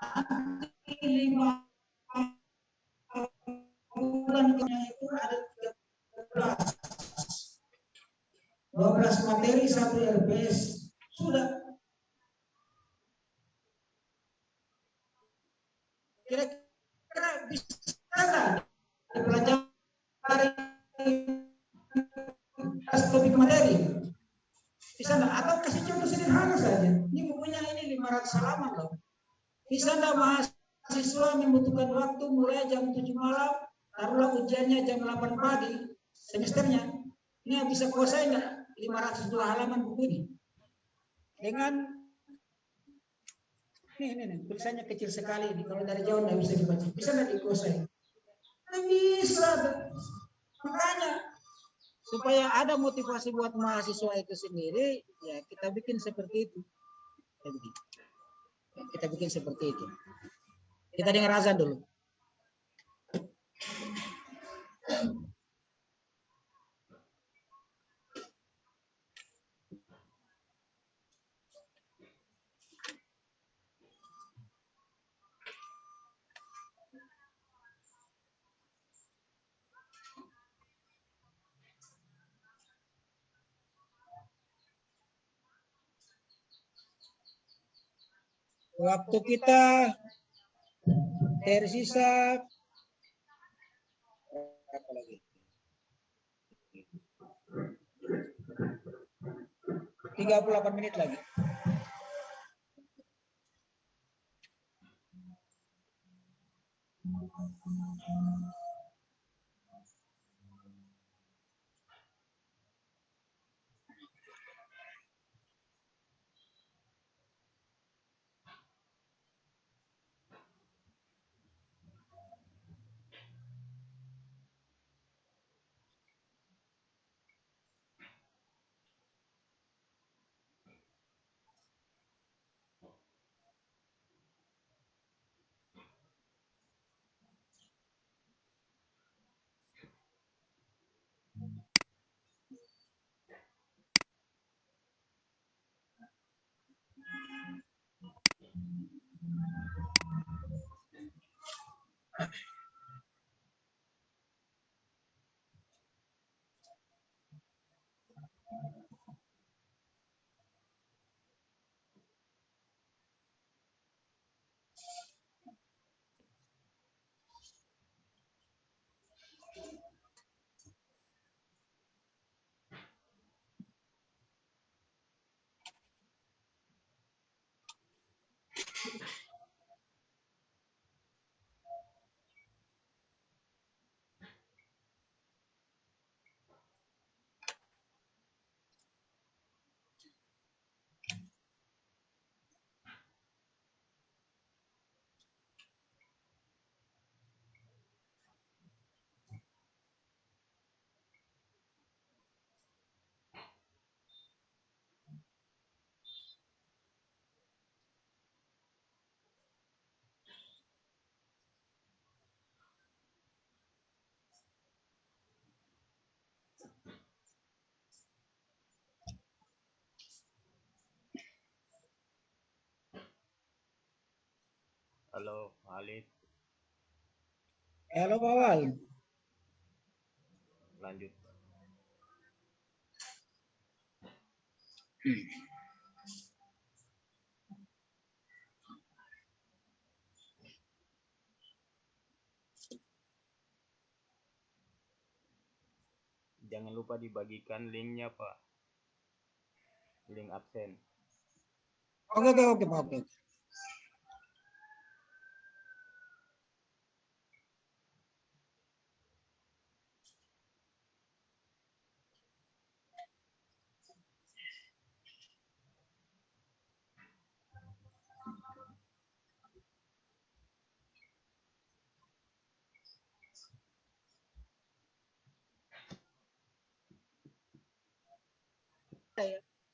Nanti 5 bulan itu ada 12 materi, 1 RPS. Sudah. Kira-kira bisa nggak dipelajari topik materi? Bisa nggak? Atau kasih contoh sederhana saja. Ini bukunya ini 500 halaman loh. Bisa nggak mahasiswa membutuhkan waktu mulai jam 7 malam, taruhlah ujiannya jam 8 pagi semesternya. Ini bisa kuasai nggak 502 halaman buku ini? Dengan ini tulisannya kecil sekali ini, kalau dari jauh nggak bisa dibaca. Bisa nggak dikuasai? Nggak bisa. Makanya supaya ada motivasi buat mahasiswa itu sendiri, ya kita bikin seperti itu. Kita bikin seperti itu. Kita dengar azan dulu. Waktu kita tersisa berapa lagi? 38 menit lagi. Halo, Alif. Halo Pak Wal. Lanjut. Jangan lupa dibagikan linknya, Pak. Link absen. Oke Pak. Oke.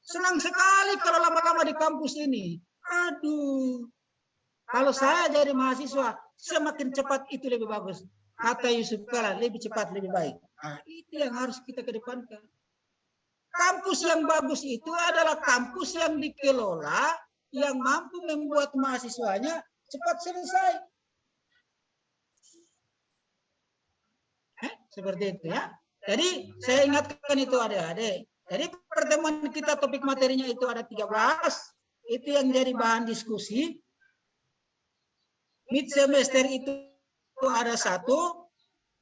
Senang sekali kalau lama-lama di kampus ini. Aduh. Kalau saya jadi mahasiswa, semakin cepat itu lebih bagus. Kata Yusuf Kala, lebih cepat, lebih baik. Nah, itu yang harus kita kedepankan. Kampus yang bagus itu adalah kampus yang dikelola, yang mampu membuat mahasiswanya cepat selesai. Seperti itu ya. Jadi saya ingatkan itu adik-adik. Jadi pertemuan kita topik materinya itu ada 13. Itu yang jadi bahan diskusi. Mid semester itu ada 1.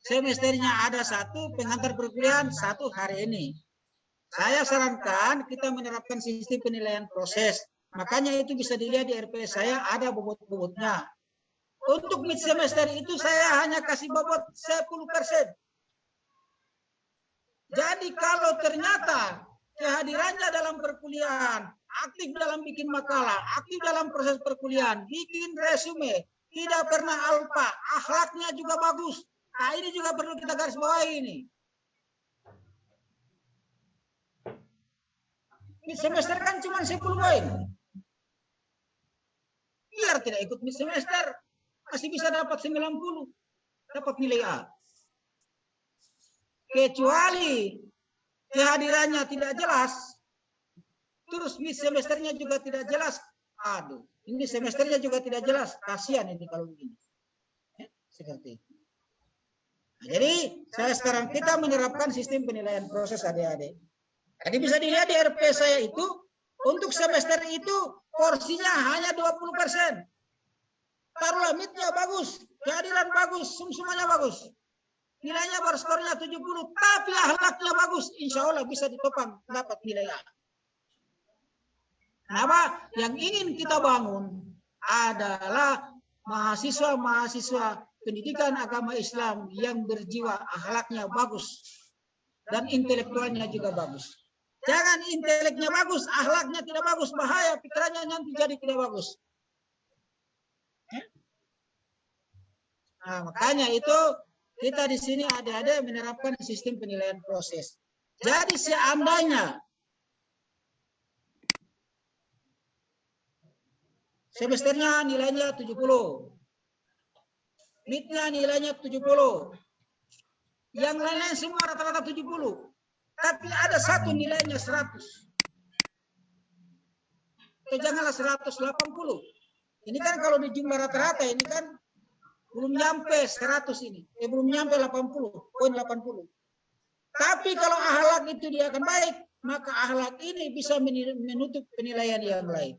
Semesternya ada 1. Pengantar perkuliahan 1 hari ini. Saya sarankan kita menerapkan sistem penilaian proses. Makanya itu bisa dilihat di RP saya ada bobot-bobotnya. Untuk mid semester itu saya hanya kasih bobot 10%. Jadi kalau ternyata kehadirannya dalam perkuliahan, aktif dalam bikin makalah, aktif dalam proses perkuliahan, bikin resume, tidak pernah alpa, akhlaknya juga bagus. Nah ini juga perlu kita garis bawahi ini. Mid semester kan cuma 10 poin. Biar tidak ikut mid semester, masih bisa dapat 90. dapat nilai A. Kecuali kehadirannya tidak jelas, terus semesternya juga tidak jelas. Aduh, ini semesternya juga tidak jelas. Kasihan ini kalau begini. Seperti itu. Nah, jadi sekarang kita menerapkan sistem penilaian proses adik-adik. Jadi bisa dilihat di RP saya itu, untuk semester itu porsinya hanya 20%. Taruhlah midnya bagus, kehadiran bagus, semuanya bagus. Nilainya baru skornya 70, tapi akhlaknya bagus. Insya Allah bisa ditopang dapat nilai A. Kenapa? Yang ingin kita bangun adalah mahasiswa-mahasiswa pendidikan agama Islam yang berjiwa akhlaknya bagus dan intelektualnya juga bagus. Jangan inteleknya bagus, akhlaknya tidak bagus, bahaya, pikirannya nanti jadi tidak bagus. Nah, makanya itu kita di sini ada menerapkan sistem penilaian proses. Jadi seandainya semesternya nilainya 70, midnya nilainya 70, yang lain-lain semua rata-rata 70, tapi ada satu nilainya 100. Atau janganlah 180. Ini kan kalau di jumlah rata-rata ini kan belum nyampe 100 ini. Belum nyampe 80, poin 80. Tapi kalau akhlak itu dia akan baik, maka akhlak ini bisa menutup penilaian yang lain.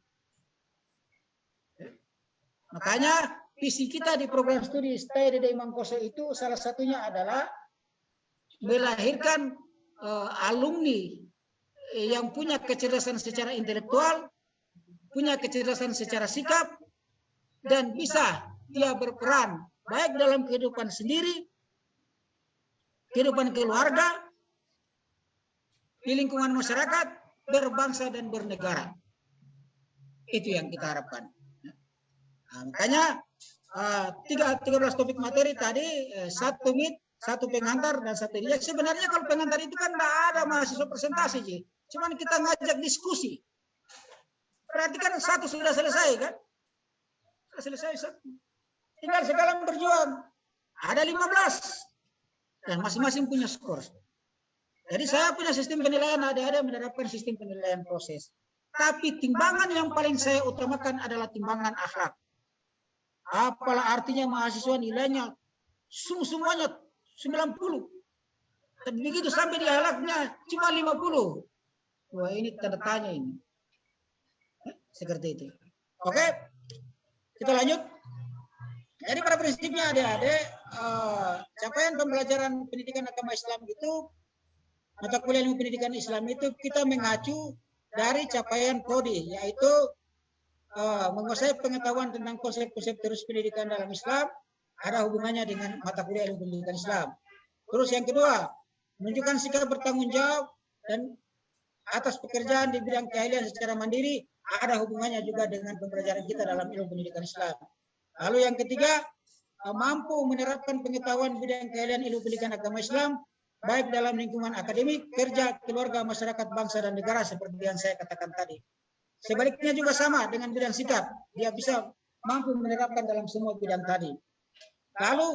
Makanya visi kita di program studi Stay Dede Mangkoso itu salah satunya adalah melahirkan alumni yang punya kecerdasan secara intelektual, punya kecerdasan secara sikap, dan bisa dia berperan baik dalam kehidupan sendiri, kehidupan keluarga, di lingkungan masyarakat, berbangsa dan bernegara. Itu yang kita harapkan. Nah, makanya 13 topik materi tadi, 1 mid, 1 pengantar, dan 1 dialog. Sebenarnya kalau pengantar itu kan tidak ada mahasiswa presentasi, Ji. Cuman kita ngajak diskusi. Berarti kan 1 sudah selesai kan? Sudah selesai 1. Tinggal sekarang berjuang. Ada 15. Dan masing-masing punya skor. Jadi saya punya sistem penilaian, ada menerapkan sistem penilaian proses. Tapi timbangan yang paling saya utamakan adalah timbangan akhlak. Apalah artinya mahasiswa nilainya semuanya 90. Dan begitu sampai di akhlaknya cuma 50. Wah, ini tanda tanya ini. Seperti itu. Oke. Kita lanjut. Jadi pada prinsipnya adik-adik, capaian pembelajaran pendidikan agama Islam itu, mata kuliah ilmu pendidikan Islam itu kita mengacu dari capaian prodi, yaitu menguasai pengetahuan tentang konsep-konsep terus pendidikan dalam Islam, ada hubungannya dengan mata kuliah ilmu pendidikan Islam. Terus yang kedua, menunjukkan sikap bertanggung jawab dan atas pekerjaan di bidang keahlian secara mandiri, ada hubungannya juga dengan pembelajaran kita dalam ilmu pendidikan Islam. Lalu yang ketiga, mampu menerapkan pengetahuan bidang keahlian ilmu pendidikan agama Islam, baik dalam lingkungan akademik, kerja, keluarga, masyarakat, bangsa, dan negara, seperti yang saya katakan tadi. Sebaliknya juga sama dengan bidang sikap, dia bisa mampu menerapkan dalam semua bidang tadi. Lalu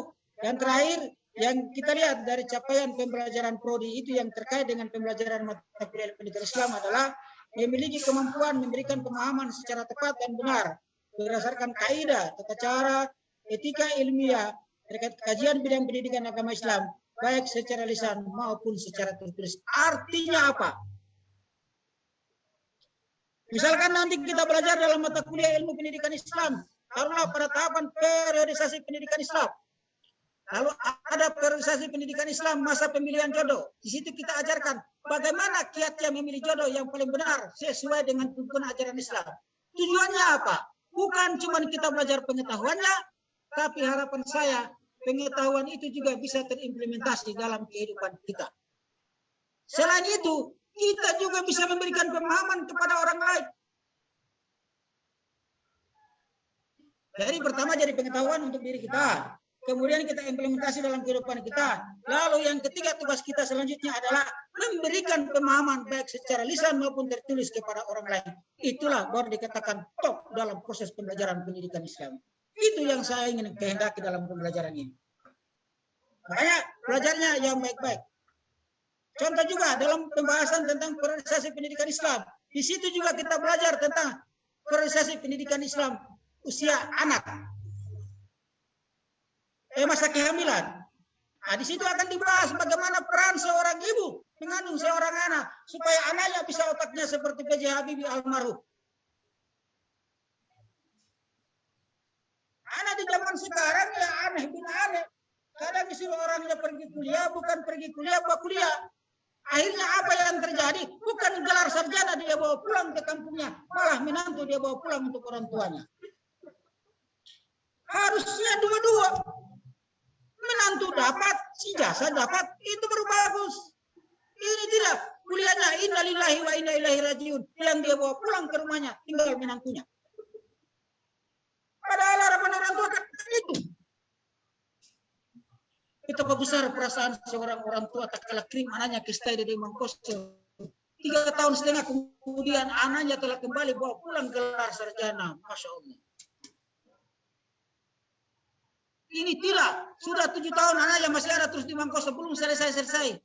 yang terakhir, yang kita lihat dari capaian pembelajaran prodi itu yang terkait dengan pembelajaran mata kuliah pendidikan Islam adalah memiliki kemampuan memberikan pemahaman secara tepat dan benar berdasarkan kaidah, tata cara, etika ilmiah terkait kajian bidang pendidikan agama Islam, baik secara lisan maupun secara tertulis. Artinya apa? Misalkan nanti kita belajar dalam mata kuliah ilmu pendidikan Islam, taruhlah pada tahapan periodisasi pendidikan Islam. Lalu ada periodisasi pendidikan Islam masa pemilihan jodoh. Di situ kita ajarkan bagaimana kiatnya memilih jodoh yang paling benar sesuai dengan tuntunan ajaran Islam. Tujuannya apa? Bukan cuma kita belajar pengetahuannya, tapi harapan saya pengetahuan itu juga bisa terimplementasi dalam kehidupan kita. Selain itu, kita juga bisa memberikan pemahaman kepada orang lain. Jadi pertama jadi pengetahuan untuk diri kita. Kemudian kita implementasi dalam kehidupan kita. Lalu yang ketiga tugas kita selanjutnya adalah memberikan pemahaman baik secara lisan maupun tertulis kepada orang lain. Itulah baru dikatakan top dalam proses pembelajaran pendidikan Islam. Itu yang saya ingin kehendaki dalam pembelajaran ini. Makanya belajarnya yang baik-baik. Contoh juga dalam pembahasan tentang priorisasi pendidikan Islam. Di situ juga kita belajar tentang priorisasi pendidikan Islam usia anak. Masa kehamilan. Nah, di situ akan dibahas bagaimana peran seorang ibu mengandung seorang anak supaya anaknya bisa otaknya seperti PJ Habibie almarhum. Anak di zaman sekarang ya aneh bin aneh. Kadang disuruh orangnya pergi kuliah, bukan pergi kuliah, bawa kuliah. Akhirnya apa yang terjadi? Bukan gelar sarjana dia bawa pulang ke kampungnya, malah menantu dia bawa pulang untuk orang tuanya. Harusnya dua-dua. Menantu dapat, ijazah dapat, itu baru bagus. Ini tidak. Kuliahnya inna lillahi wa inna ilaihi rajiun. Yang dia bawa pulang ke rumahnya, tinggal menantunya. Padahal harapan orang tua kan itu. Betapa besar perasaan seorang orang tua tak kalah kirim anaknya ke stay di Mangkoso. 3,5 tahun kemudian anaknya telah kembali bawa pulang gelar sarjana. Masya Allah. Ini tidak. Sudah 7 tahun anaknya masih ada terus di Mangkoso. Belum selesai-selesai.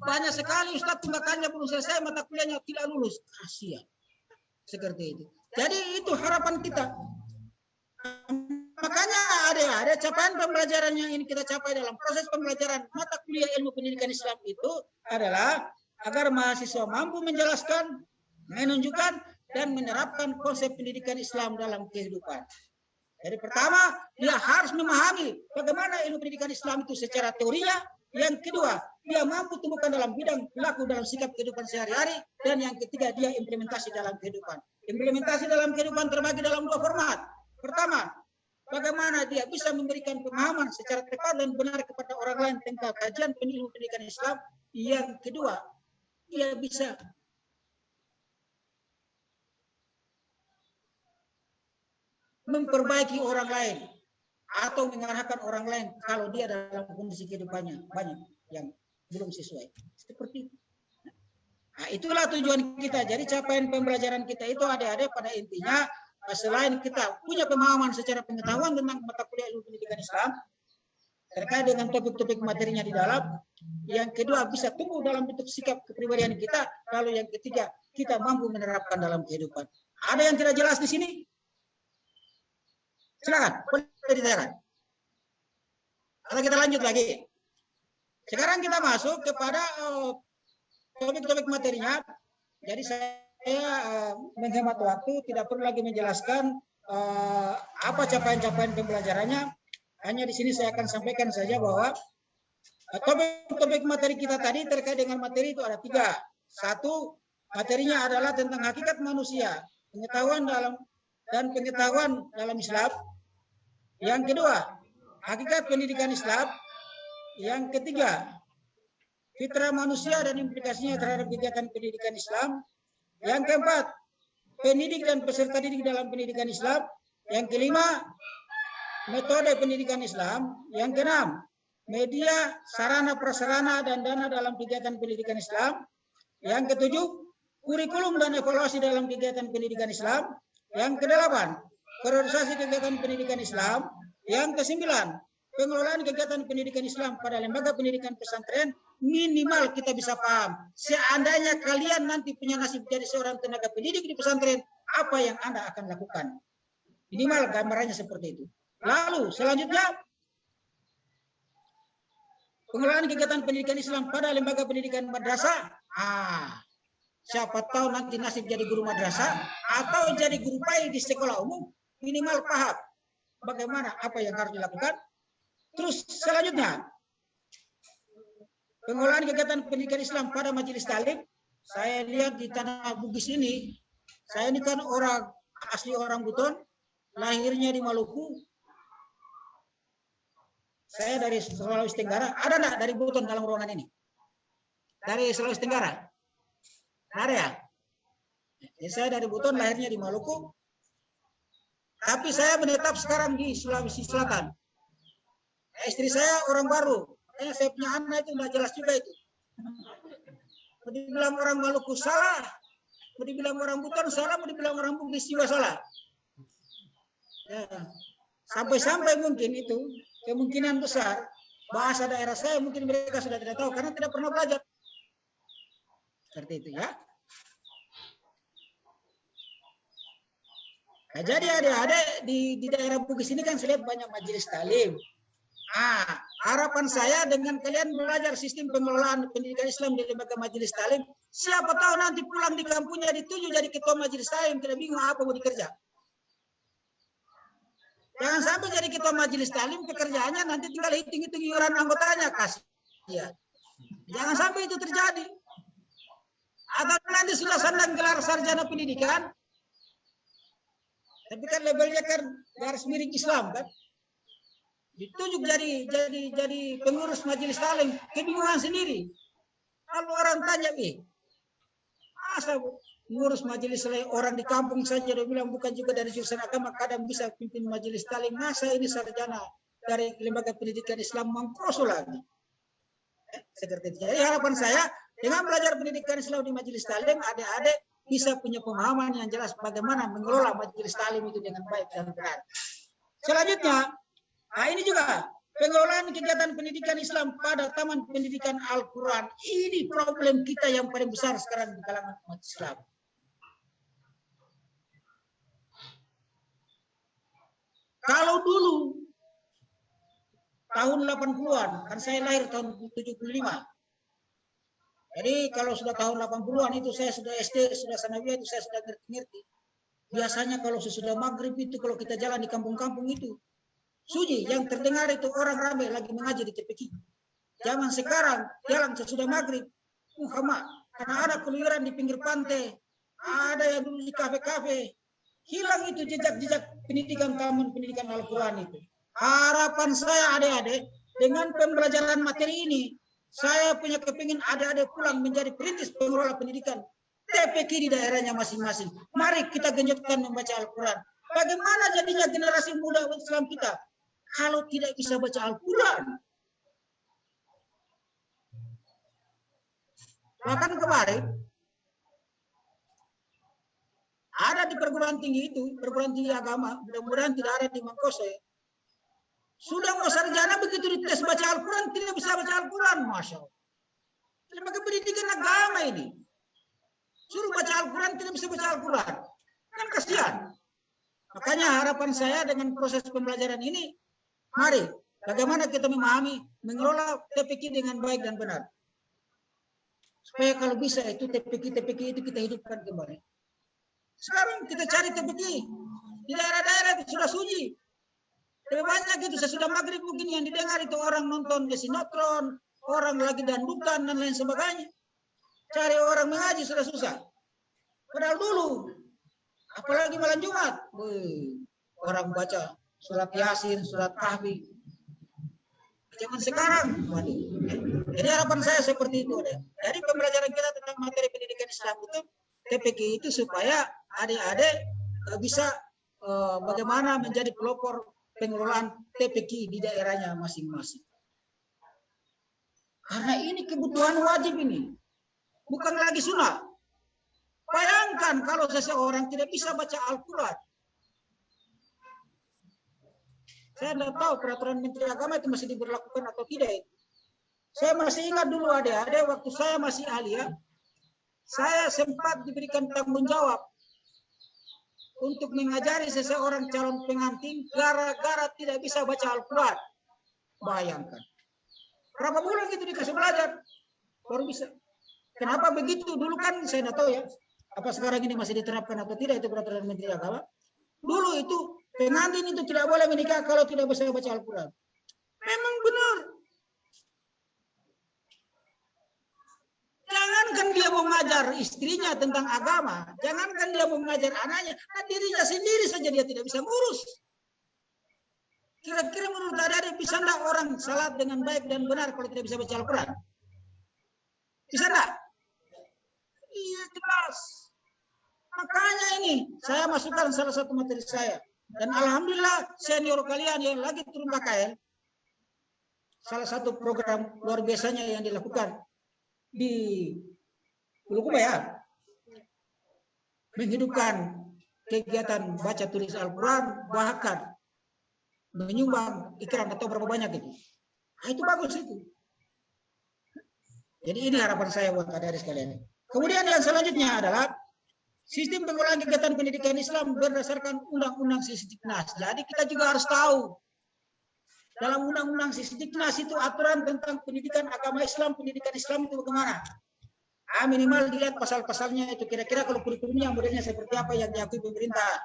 Banyak sekali Ustaz tunggakannya belum selesai. Mata kuliahnya tidak lulus. Kasihan. Seperti itu. Jadi itu harapan kita. Makanya ada capaian pembelajaran yang ini kita capai dalam proses pembelajaran mata kuliah ilmu pendidikan Islam itu adalah agar mahasiswa mampu menjelaskan, menunjukkan, dan menerapkan konsep pendidikan Islam dalam kehidupan. Jadi pertama, dia harus memahami bagaimana ilmu pendidikan Islam itu secara teorinya. Yang kedua, dia mampu temukan dalam bidang perilaku dalam sikap kehidupan sehari-hari. Dan yang ketiga, dia implementasi dalam kehidupan. Implementasi dalam kehidupan terbagi dalam 2 format. Pertama, bagaimana dia bisa memberikan pemahaman secara tepat dan benar kepada orang lain tentang kajian ilmu pendidikan Islam. Yang kedua, dia bisa memperbaiki orang lain atau mengarahkan orang lain kalau dia dalam kondisi kehidupannya banyak yang belum sesuai. Seperti itu. Nah, itulah tujuan kita. Jadi capaian pembelajaran kita itu adik-adik pada intinya selain kita punya pemahaman secara pengetahuan tentang mata kuliah ilmu pendidikan Islam terkait dengan topik-topik materinya di dalam, yang kedua bisa tumbuh dalam bentuk sikap kepribadian kita, lalu yang ketiga kita mampu menerapkan dalam kehidupan. Ada yang tidak jelas di sini? Silakan, boleh ditanyakan. Kalau kita lanjut lagi. Sekarang kita masuk kepada topik-topik materinya. Jadi saya menghemat waktu, tidak perlu lagi menjelaskan apa capaian-capaian pembelajarannya. Hanya di sini saya akan sampaikan saja bahwa topik-topik materi kita tadi terkait dengan materi itu ada 3. 1, materinya adalah tentang hakikat manusia, pengetahuan dalam Islam. Yang kedua, hakikat pendidikan Islam. Yang ketiga, fitrah manusia dan implikasinya terhadap kegiatan pendidikan Islam. Yang keempat, pendidik dan peserta didik dalam pendidikan Islam. Yang kelima, metode pendidikan Islam. Yang keenam, media, sarana prasarana dan dana dalam kegiatan pendidikan Islam. Yang ketujuh, kurikulum dan evaluasi dalam kegiatan pendidikan Islam. Yang kedelapan, priorisasi kegiatan pendidikan Islam. Yang kesembilan, pengelolaan kegiatan pendidikan Islam pada lembaga pendidikan pesantren. Minimal kita bisa paham. Seandainya kalian nanti punya nasib jadi seorang tenaga pendidik di pesantren, apa yang Anda akan lakukan? Minimal gambarannya seperti itu. Lalu selanjutnya, pengelolaan kegiatan pendidikan Islam pada lembaga pendidikan madrasah. Siapa tahu nanti nasib jadi guru madrasah atau jadi guru PAI di sekolah umum, minimal paham bagaimana apa yang harus dilakukan. Terus selanjutnya, pengelolaan kegiatan pendidikan Islam pada majelis taklim. Saya lihat di tanah Bugis ini, saya ini kan asli orang Buton, lahirnya di Maluku. Saya dari Sulawesi Tenggara. Ada enggak dari Buton dalam ruangan ini? Dari Sulawesi Tenggara? Ada ya? Jadi saya dari Buton, lahirnya di Maluku. Tapi saya menetap sekarang di Sulawesi Selatan. Istri saya orang baru. Saya punya anak itu nggak jelas juga itu. Mau dibilang orang Maluku salah, mau dibilang orang Buton salah, mau dibilang orang Bugis juga salah. Ya. Sampai-sampai mungkin itu kemungkinan besar bahasa daerah saya mungkin mereka sudah tidak tahu karena tidak pernah belajar. Seperti itu ya. Nah, jadi adik-adik di daerah Bugis ini kan saya lihat banyak majelis taklim. Harapan saya dengan kalian belajar sistem pengelolaan pendidikan Islam di lembaga majelis taklim, siapa tahu nanti pulang di kampungnya dituju jadi ketua majelis taklim, tidak bingung apa mau dikerja. Jangan sampai jadi ketua majelis taklim pekerjaannya nanti tinggal hitung-hitung iuran anggotanya kasih. Ya. Jangan sampai itu terjadi. Atau nanti sudah sandang gelar sarjana pendidikan, tapi kan labelnya kan garis miring Islam kan. Ditunjuk jadi pengurus majelis taklim, kebingungan sendiri. Kalau orang tanya, masa pengurus majelis orang di kampung saja dia bilang bukan juga dari jurusan agama, kadang bisa pimpin majelis taklim, masa ini sarjana dari lembaga pendidikan Islam mengkroso lagi. Seperti itu. Jadi harapan saya dengan belajar pendidikan Islam di majelis taklim, adik-adik bisa punya pemahaman yang jelas bagaimana mengelola majelis taklim itu dengan baik dan benar. Selanjutnya, ini juga pengelolaan kegiatan pendidikan Islam pada Taman Pendidikan Al-Quran. Ini problem kita yang paling besar sekarang di kalangan umat Islam. Kalau dulu tahun 80-an, kan saya lahir tahun 75. Jadi kalau sudah tahun 80-an itu saya sudah SD, sudah sanawiyah itu saya sudah ngerti-ngerti. Biasanya kalau sesudah maghrib itu kalau kita jalan di kampung-kampung itu, sunyi, yang terdengar itu orang ramai lagi mengaji di TPQ. Zaman sekarang, jalan sesudah maghrib, Muhammad, karena ada keluyuran di pinggir pantai, ada yang dulu di kafe-kafe, hilang itu jejak-jejak pendidikan Taman Pendidikan Al-Quran itu. Harapan saya adik-adik, dengan pembelajaran materi ini, saya punya kepingin adik-adik pulang menjadi perintis pengelola pendidikan TPQ di daerahnya masing-masing. Mari kita genjotkan membaca Al-Quran. Bagaimana jadinya generasi muda Islam kita kalau tidak bisa baca Al-Quran? Bahkan kemarin ada di perguruan tinggi itu, perguruan tinggi agama, mudah-mudahan tidak ada di Mangkose. Sudah mau sarjana begitu dites baca Al-Quran, tidak bisa baca Al-Quran, Masya Allah. Lembaga pendidikan agama ini. Suruh baca Al-Quran, tidak bisa baca Al-Quran. Kan kasihan. Makanya harapan saya dengan proses pembelajaran ini, mari, bagaimana kita memahami, mengelola TPQ dengan baik dan benar. Supaya kalau bisa itu TPQ itu kita hidupkan kembali. Sekarang kita cari TPQ. Di daerah-daerah itu sudah sunyi. Lebih banyak itu sesudah maghrib mungkin yang didengar itu orang nonton sinetron, orang lagi dandutan dan lain sebagainya. Cari orang mengaji sudah susah. Padahal dulu, apalagi malam Jumat, orang baca surat Yasin, surat Kahfi. Zaman sekarang, jadi harapan saya seperti itu. Jadi pembelajaran kita tentang materi pendidikan Islam itu, TPQ itu supaya adik-adik bisa bagaimana menjadi pelopor pengelolaan TPQ di daerahnya masing-masing. Karena ini kebutuhan wajib ini. Bukan lagi sunnah. Bayangkan kalau seseorang tidak bisa baca Al-Quran. Saya tidak tahu peraturan Menteri Agama itu masih diberlakukan atau tidak. Saya masih ingat dulu adik-adik waktu saya masih aliyah, saya sempat diberikan tanggung jawab untuk mengajari seseorang calon pengantin gara-gara tidak bisa baca Al-Quran. Bayangkan. Berapa bulan itu dikasih belajar, baru bisa. Kenapa begitu? Dulu kan saya tidak tahu ya, apa sekarang ini masih diterapkan atau tidak itu peraturan Menteri Agama. Dulu itu pengantin itu tidak boleh menikah kalau tidak bisa baca Al-Quran. Memang benar. Jangankan dia mau mengajar istrinya tentang agama, jangankan dia mau mengajar anaknya, dirinya sendiri saja dia tidak bisa ngurus. Kira-kira menurut adik-adik bisa enggak orang salat dengan baik dan benar kalau tidak bisa baca Al-Quran? Bisa enggak? Iya, jelas. Makanya ini saya masukkan salah satu materi saya. Dan alhamdulillah senior kalian yang lagi turun KKN, salah satu program luar biasanya yang dilakukan di Bulukumba ya, menghidupkan kegiatan baca tulis Al-Quran, bahkan menyumbang iklan atau berapa banyak itu. Nah, itu bagus itu. Jadi ini harapan saya buat adik-adik sekalian. Kemudian yang selanjutnya adalah sistem pengelolaan kegiatan pendidikan Islam berdasarkan Undang-Undang Sisdiknas. Jadi kita juga harus tahu dalam Undang-Undang Sisdiknas itu aturan tentang pendidikan agama Islam, pendidikan Islam itu bagaimana? Minimal dilihat pasal-pasalnya itu kira-kira kalau kurikulumnya modelnya seperti apa yang diakui pemerintah.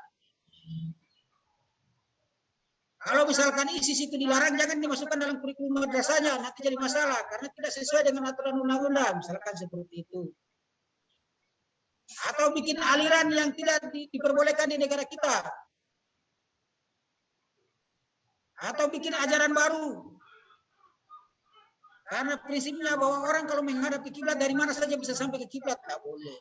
Kalau misalkan ISIS itu dilarang, jangan dimasukkan dalam kurikulum madrasahnya, nanti jadi masalah karena tidak sesuai dengan aturan undang-undang, misalkan seperti itu. Atau bikin aliran yang tidak diperbolehkan di negara kita. Atau bikin ajaran baru. Karena prinsipnya bahwa orang kalau menghadapi kiblat dari mana saja bisa sampai ke kiblat, tidak boleh.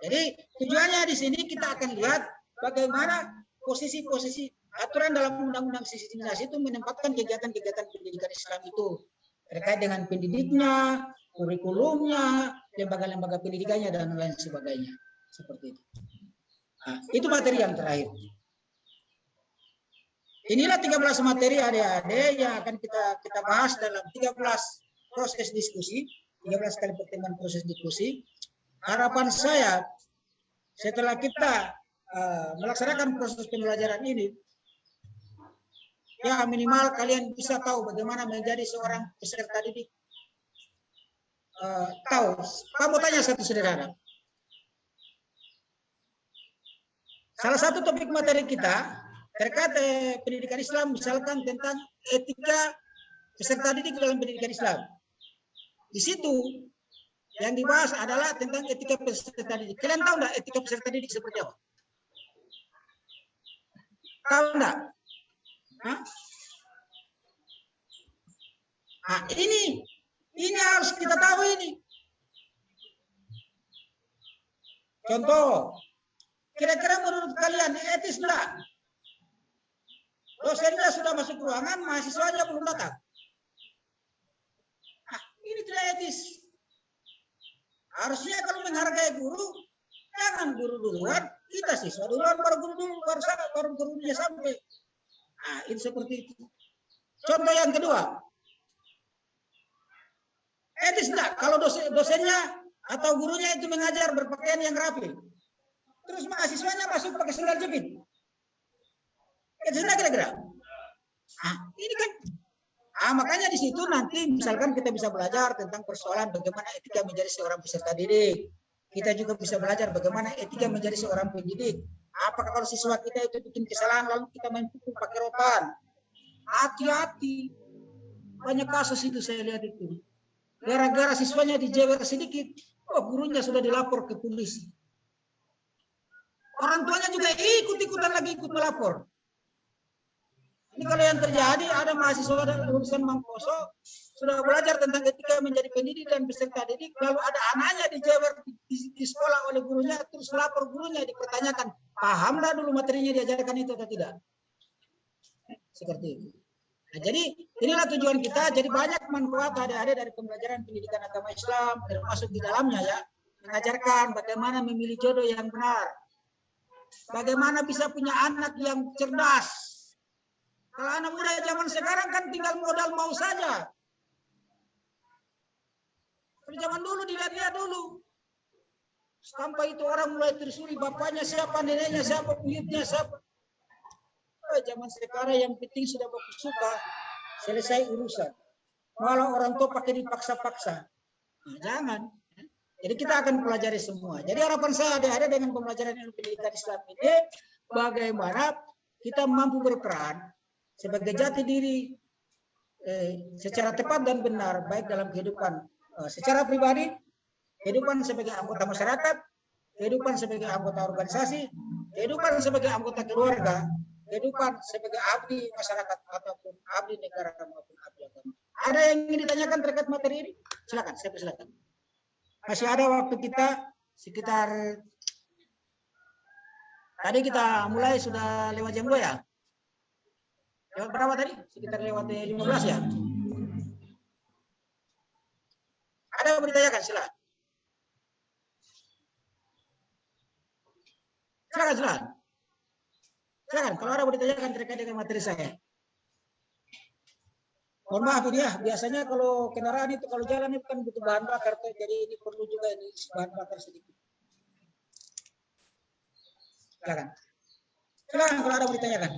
Jadi tujuannya di sini kita akan lihat bagaimana posisi-posisi aturan dalam Undang-Undang Sisdiknas itu menempatkan kegiatan-kegiatan pendidikan Islam itu terkait dengan pendidiknya, kurikulumnya, lembaga-lembaga pendidikannya dan lain sebagainya. Seperti itu. Nah, itu materi yang terakhir. Inilah 13 materi adik-adik yang akan kita bahas dalam 13 proses diskusi, 13 kali pertemuan proses diskusi. Harapan saya setelah kita melaksanakan proses pembelajaran ini, ya minimal kalian bisa tahu bagaimana menjadi seorang peserta didik. Tahu, kamu tanya satu sederhana. Salah satu topik materi kita terkait pendidikan Islam, misalkan tentang etika peserta didik dalam pendidikan Islam. Di situ yang dibahas adalah tentang etika peserta didik. Kalian tahu enggak etika peserta didik seperti apa? Tahu enggak? Hah? Nah, ini harus kita tahu ini. Contoh, kira-kira menurut kalian etis enggak? Dosennya sudah masuk ruangan, mahasiswanya belum datang. Nah, ini tidak etis. Harusnya kalau menghargai guru, jangan guru duluan, kita siswa duluan, baru guru dulu, baru gurunya sampai. Nah, itu seperti itu. Contoh yang kedua, etis enggak kalau dosennya atau gurunya itu mengajar berpakaian yang rapi, terus mahasiswanya masuk pakai sandal jepit. Etis enggak kira-kira? Nah, ini kan. Makanya di situ nanti misalkan kita bisa belajar tentang persoalan bagaimana etika menjadi seorang peserta didik. Kita juga bisa belajar bagaimana etika menjadi seorang pendidik. Apakah kalau siswa kita itu bikin kesalahan lalu kita main pukul pakai rotan? Hati-hati. Banyak kasus itu saya lihat itu. Gara-gara siswanya dijewer sedikit, gurunya sudah dilapor ke polisi. Orang tuanya juga ikut-ikutan lagi ikut melapor. Ini kalau yang terjadi ada mahasiswa dari lulusan Mangkoso sudah belajar tentang etika menjadi pendidik dan peserta didik, lalu ada anaknya dijewer di sekolah oleh gurunya, terus lapor gurunya dipertanyakan, paham dah dulu materinya diajarkan itu atau tidak? Seperti itu. Nah, jadi inilah tujuan kita. Jadi banyak manfaat ada dari pembelajaran pendidikan agama Islam, termasuk di dalamnya ya, mengajarkan bagaimana memilih jodoh yang benar, bagaimana bisa punya anak yang cerdas. Kalau anak muda zaman sekarang kan tinggal modal mau saja. Kalau zaman dulu dilihat-lihat dulu. Sampai itu orang mulai tersuri, bapaknya siapa, neneknya siapa, buyutnya siapa. Zaman sekarang yang penting sudah bagus suka, selesai urusan. Malah orang tua pakai dipaksa-paksa. Nah, jangan. Jadi kita akan pelajari semua. Jadi harapan saya ada dengan pembelajaran ilmu pendidikan Islam ini, bagaimana kita mampu berperan sebagai jati diri secara tepat dan benar, baik dalam kehidupan secara pribadi, kehidupan sebagai anggota masyarakat, kehidupan sebagai anggota organisasi, kehidupan sebagai anggota keluarga, kehidupan sebagai abdi masyarakat ataupun abdi negara maupun abdi agama. Ada yang ingin ditanyakan terkait materi ini? Silakan, saya persilakan. Masih ada waktu kita sekitar, tadi kita mulai sudah lewat jam 2 ya? Lewat berapa tadi? Sekitar lewat 15 ya? Ada yang bertanyakan? Silakan. Silakan, kalau ada yang bertanyakan terkait dengan materi saya. Mohon maaf ini ya, biasanya kalau kendaraan itu kalau jalan itu kan butuh bahan bakar, jadi ini perlu juga ini bahan bakar sedikit. Silakan. Silakan kalau ada mau ditanyakan.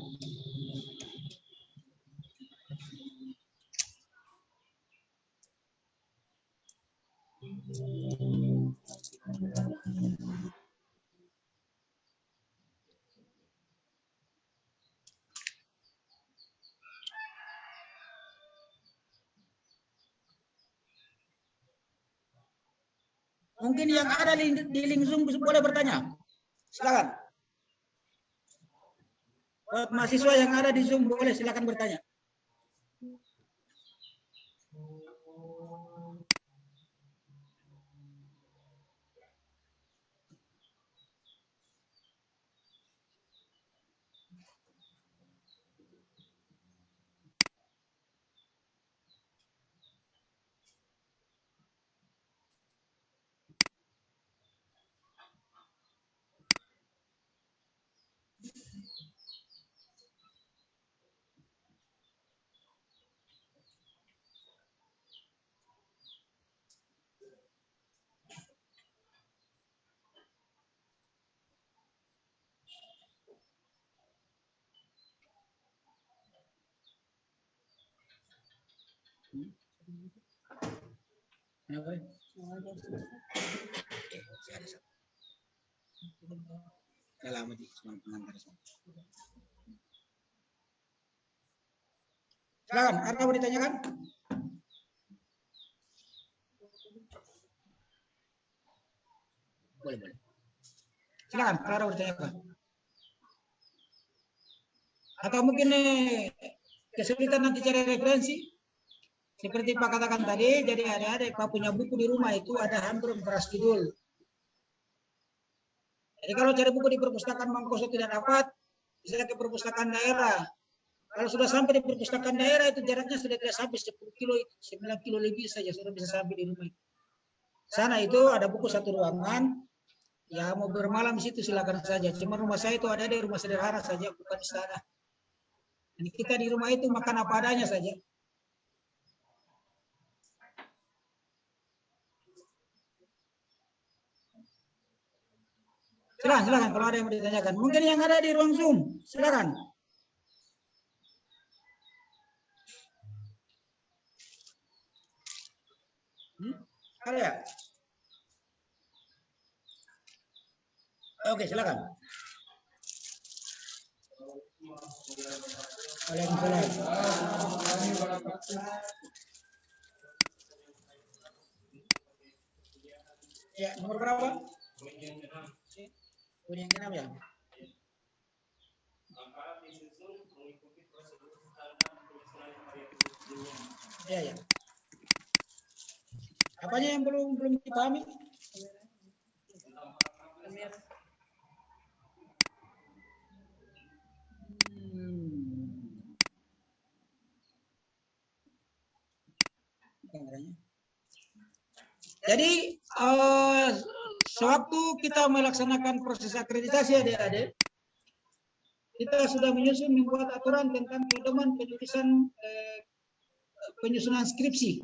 Mungkin yang ada di link Zoom boleh bertanya. Silakan. Buat mahasiswa yang ada di Zoom boleh silakan bertanya. Lama di pengantar. Silakan, ada mau ditanyakan? Boleh. Silakan, ada mau ditanyakan? Atau mungkin kesulitan nanti cari referensi? Seperti Pak katakan tadi, jadi adik-adik Pak punya buku di rumah itu ada hampir berasjudul. Jadi kalau cari buku di perpustakaan Mangkoso tidak dapat, bisa ke perpustakaan daerah. Kalau sudah sampai di perpustakaan daerah itu jaraknya sudah tidak sampai 10 kilo, 9 kilo lebih saja sudah bisa sampai di rumah. Sana itu ada buku satu ruangan, ya mau bermalam di situ silakan saja. Cuma rumah saya itu ada di rumah sederhana saja, bukan di sana. Jadi kita di rumah itu makan apa adanya saja. Silakan kalau ada yang mau ditanyakan. Mungkin yang ada di ruang Zoom, silakan. Ada ya? Oke, silakan. Ya, nomor berapa? Poin yang ke-6 ya? Ya. Apanya yang belum dipahami? Jadi sewaktu kita melaksanakan proses akreditasi adik-adik, kita sudah membuat aturan tentang pedoman penyusunan skripsi.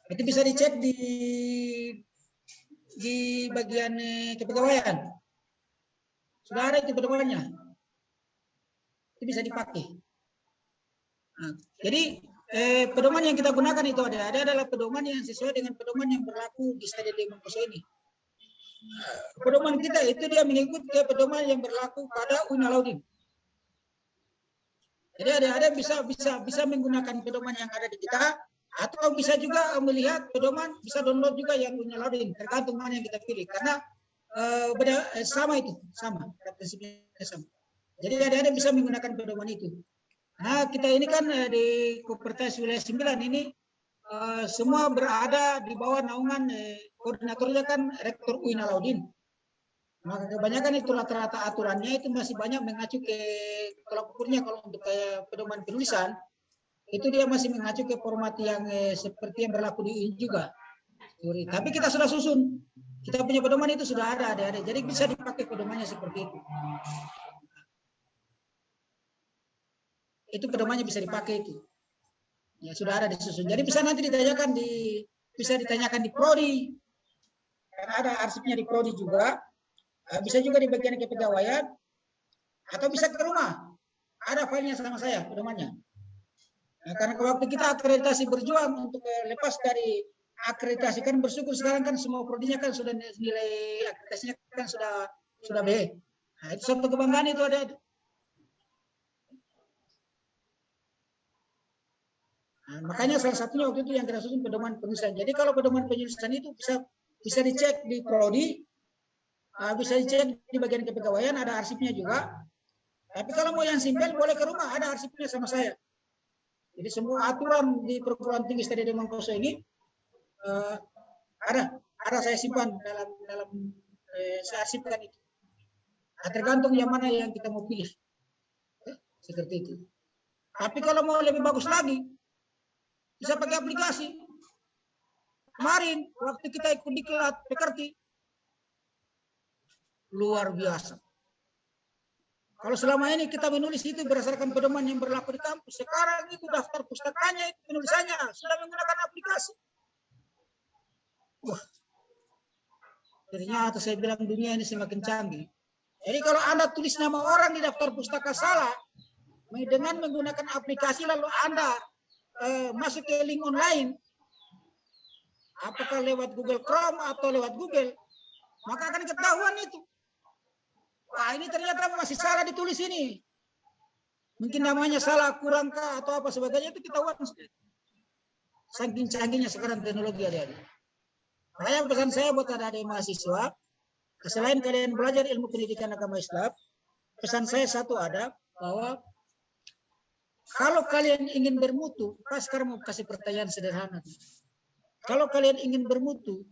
Itu bisa dicek di bagian kepegawaian. Sudah ada itu pedomannya. Itu bisa dipakai. Nah, jadi pedoman yang kita gunakan itu adalah pedoman yang sesuai dengan pedoman yang berlaku di Stadion di Mangkoso ini. Pedoman kita itu dia mengikuti pedoman yang berlaku pada UIN Alauddin. Jadi ada bisa menggunakan pedoman yang ada di kita, atau bisa juga melihat pedoman, bisa download juga yang UIN Alauddin, tergantung mana yang kita pilih. Karena sama. Prinsipnya sama. Jadi ada bisa menggunakan pedoman itu. Nah, kita ini kan di Kopertas Wilayah 9 ini semua berada di bawah naungan koordinatornya kan Rektor UIN Alauddin. Maka kebanyakan itu rata-rata aturannya itu masih banyak mengacu ke tolak ukurnya. Kalau untuk pedoman penulisan itu dia masih mengacu ke format yang seperti yang berlaku di UIN juga. Tapi kita sudah susun. Kita punya pedoman itu sudah ada adik-adik. Jadi bisa dipakai pedomannya seperti itu. itu pedomannya bisa dipakai itu. Ya sudah ada disusun. Jadi bisa nanti bisa ditanyakan di prodi. Karena ada arsipnya di prodi juga. Bisa juga di bagian kepegawaian atau bisa ke rumah. Ada filenya sama saya pedomannya. Nah, karena waktu kita akreditasi berjuang untuk lepas dari akreditasi kan bersyukur sekarang kan semua prodinya kan sudah nilai akreditasinya kan sudah B. Nah, itu satu kebanggaan itu ada. Nah, makanya salah satunya waktu itu yang kita susun pedoman penulisan. Jadi kalau pedoman penulisan itu bisa dicek di prodi, bisa dicek di bagian kepegawaian, ada arsipnya juga. Tapi kalau mau yang simpel boleh ke rumah, ada arsipnya sama saya. Jadi semua aturan di perguruan tinggi Studi di Mangkoso ini ada saya simpan dalam saya arsipkan itu. Nah, tergantung yang mana yang kita mau pilih. Seperti itu. Tapi kalau mau lebih bagus lagi, bisa pakai aplikasi. Kemarin waktu kita ikut diklat PKRT, luar biasa. Kalau selama ini kita menulis itu berdasarkan pedoman yang berlaku di kampus, sekarang itu daftar pustakanya itu penulisannya sudah menggunakan aplikasi. Wah, ternyata saya bilang dunia ini semakin canggih. Jadi kalau Anda tulis nama orang di daftar pustaka salah, dengan menggunakan aplikasi lalu Anda masuk ke link online, apakah lewat Google Chrome atau lewat Google, maka akan ketahuan itu. Wah, ini ternyata masih salah ditulis ini. Mungkin namanya salah, kurangkah atau apa sebagainya itu ketahuan. Saking canggihnya sekarang teknologi adik-adik. Makanya pesan saya buat adik-adik mahasiswa, selain kalian belajar ilmu pendidikan agama Islam, pesan saya satu ada, bahwa kalau kalian ingin bermutu, pas sekarang mau kasih pertanyaan sederhana. Kalau kalian ingin bermutu,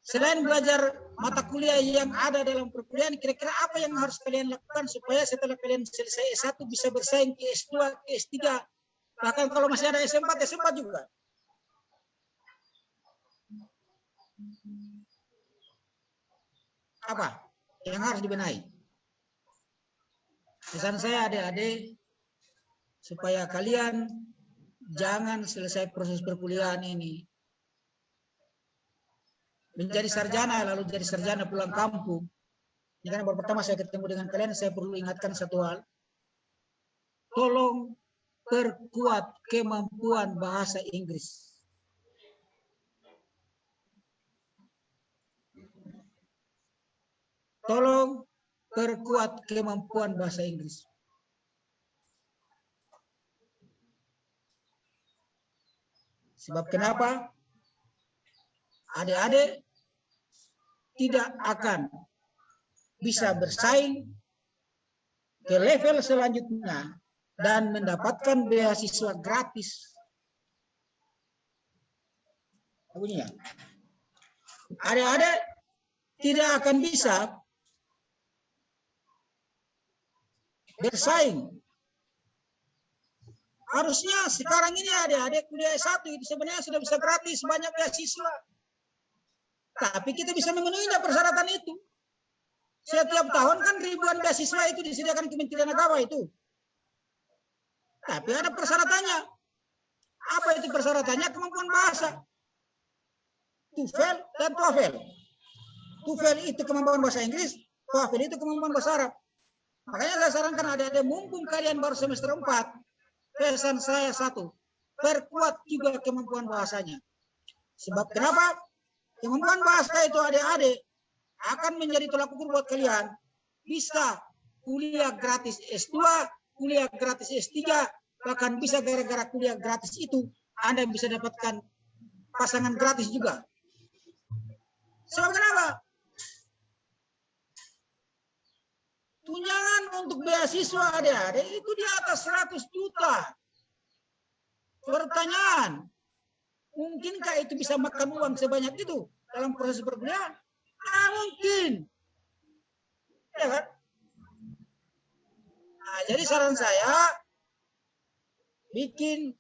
selain belajar mata kuliah yang ada dalam perkuliahan, kira-kira apa yang harus kalian lakukan supaya setelah kalian selesai S1 bisa bersaing ke S2, ke S3, bahkan kalau masih ada S4, S4 juga. Apa yang harus dibenahi? Pesan saya adik-adik, supaya kalian jangan selesai proses perkuliahan ini menjadi sarjana lalu jadi sarjana pulang kampung. Ini kan baru pertama saya ketemu dengan kalian, saya perlu ingatkan satu hal. Tolong perkuat kemampuan bahasa Inggris. Tolong perkuat kemampuan bahasa Inggris. Sebab kenapa? Adik-adik tidak akan bisa bersaing ke level selanjutnya dan mendapatkan beasiswa gratis. Bunyinya. Adik-adik tidak akan bisa bersaing. Harusnya sekarang ini adik-adik kuliah S1 itu sebenarnya sudah bisa gratis, banyak beasiswa. Tapi kita bisa memenuhi persyaratan itu. Setiap tahun kan ribuan beasiswa itu disediakan Kementerian Agama itu. Tapi ada persyaratannya. Apa itu persyaratannya? Kemampuan bahasa. TOEFL dan TOEFL. TOEFL itu kemampuan bahasa Inggris, TOEFL itu kemampuan bahasa Arab. Makanya saya sarankan adik-adik mumpung kalian baru semester 4, pesan saya satu, perkuat juga kemampuan bahasanya. Sebab kenapa? Kemampuan bahasa itu adik-adik akan menjadi tolak ukur buat kalian. Bisa kuliah gratis S2, kuliah gratis S3, bahkan bisa gara-gara kuliah gratis itu, Anda bisa dapatkan pasangan gratis juga. Sebab kenapa? Tunjangan untuk beasiswa adik-adik itu di atas 100 juta. Pertanyaan, mungkinkah itu bisa makan uang sebanyak itu dalam proses perkuliahan? Nah, mungkin. Ya kan? Nah, jadi saran saya, bikin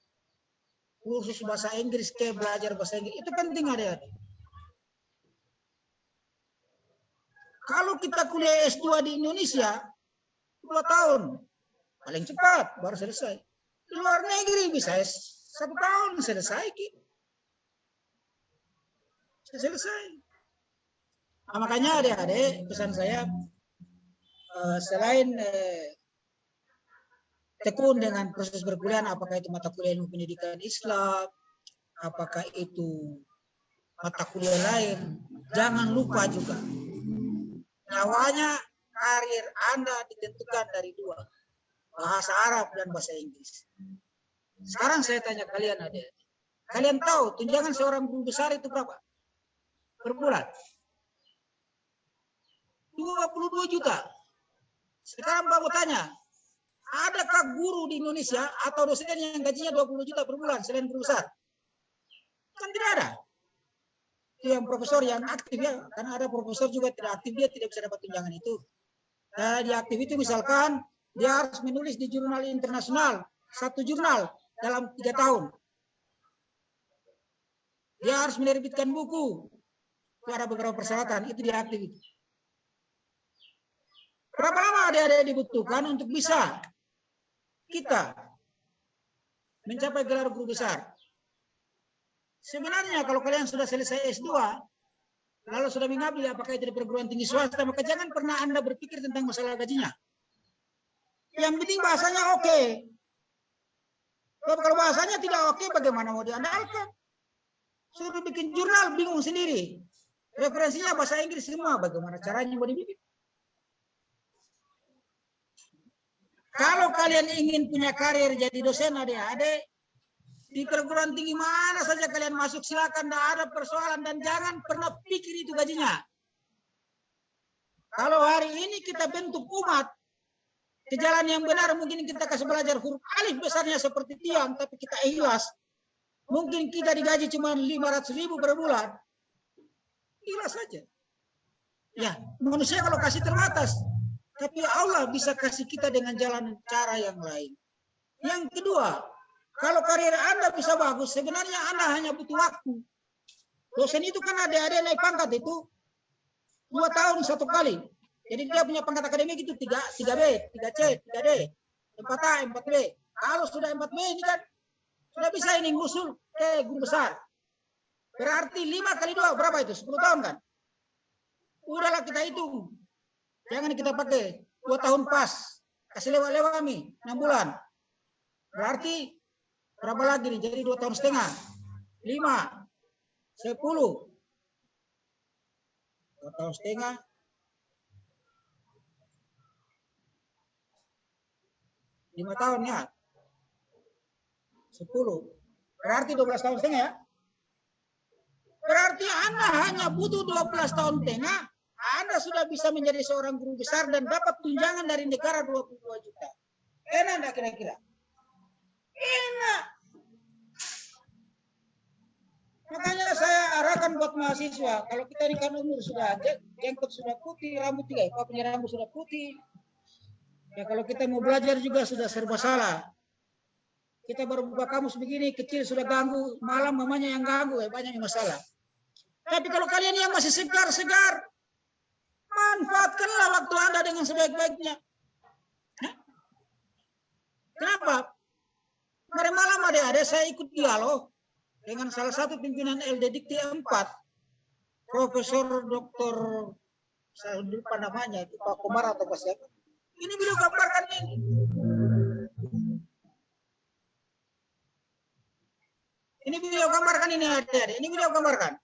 kursus bahasa Inggris, kayak belajar bahasa Inggris. Itu penting adik-adik. Kalau kita kuliah S2 di Indonesia, 2 tahun. Paling cepat baru selesai. Di luar negeri bisa 1 tahun selesai. Selesai. Nah, makanya adik-adik pesan saya, selain tekun dengan proses perkuliahan, apakah itu mata kuliah ilmu pendidikan Islam, apakah itu mata kuliah lain, jangan lupa juga nyawanya karir Anda ditentukan dari 2, bahasa Arab dan bahasa Inggris. Sekarang saya tanya kalian adik, kalian tahu tunjangan seorang guru besar itu berapa per bulan? 22 juta. Sekarang Bapak tanya, adakah guru di Indonesia atau dosen yang gajinya 20 juta per bulan selain guru besar? Kan tidak ada. Itu yang profesor yang aktif ya, karena ada profesor juga tidak aktif, dia tidak bisa dapat tunjangan itu. Nah, dia aktif itu misalkan dia harus menulis di jurnal internasional, 1 jurnal dalam 3 tahun. Dia harus menerbitkan buku. Itu ada beberapa persyaratan, itu dia aktif itu. Berapa lama adik-adik dibutuhkan untuk bisa kita mencapai gelar guru besar? Sebenarnya kalau kalian sudah selesai S2, lalu sudah mengabdi apakah itu di perguruan tinggi swasta, maka jangan pernah Anda berpikir tentang masalah gajinya. Yang penting bahasanya oke. Kalau bahasanya tidak oke, bagaimana mau diandalkan? Suruh bikin jurnal, bingung sendiri. Referensinya bahasa Inggris semua, bagaimana caranya mau dibikin? Kalau kalian ingin punya karir jadi dosen adik-adik, di perguruan tinggi mana saja kalian masuk silakan, tidak ada persoalan, dan jangan pernah pikir itu gajinya. Kalau hari ini kita bentuk umat ke jalan yang benar, mungkin kita kasih belajar huruf alif besarnya seperti tiang, tapi kita ikhlas. Mungkin kita digaji cuma 500.000 per bulan. Ikhlas saja. Ya, manusia kalau kasih terbatas. Tapi Allah bisa kasih kita dengan jalan cara yang lain. Yang kedua, kalau karir Anda bisa bagus, sebenarnya Anda hanya butuh waktu. Dosen itu kan adik-adik naik pangkat itu 2 tahun 1 kali. Jadi dia punya pangkat akademik itu 3B, 3C, 3D, 4A, 4B. Kalau sudah 4B ini kan sudah bisa ini ngusul ke guru besar. Berarti 5 kali 2 berapa itu? 10 tahun kan? Udahlah kita hitung. Jangan kita pakai 2 tahun pas. Kasih lewat-lewat nih 6 bulan. Berarti berapa lagi nih? Jadi 2 tahun setengah. 5, 10. 2 tahun setengah. 5 tahun ya. 10. Berarti 12 tahun setengah ya. Berarti Anda hanya butuh 12 tahun setengah. Anda sudah bisa menjadi seorang guru besar dan dapat tunjangan dari negara 22 juta. Enak enggak kira-kira? Enak. Makanya saya arahkan buat mahasiswa, kalau kita ini kan umur sudah jenggot sudah putih, rambut juga, kalau punya rambut sudah putih. Ya kalau kita mau belajar juga sudah serba salah. Kita baru buka kamus begini, kecil sudah ganggu, malam mamanya yang ganggu, banyak masalah. Tapi kalau kalian yang masih segar-segar, manfaatkanlah waktu Anda dengan sebaik-baiknya. Kenapa? Kemarin malam ada saya ikut dialog dengan salah satu pimpinan LD Dikti 4, Profesor Dr. saya lupa namanya, itu Pak Komar atau Pak siapa. Ini beliau gambarkan ini. Ini beliau gambarkan ini adik-adik. Ini beliau gambarkan.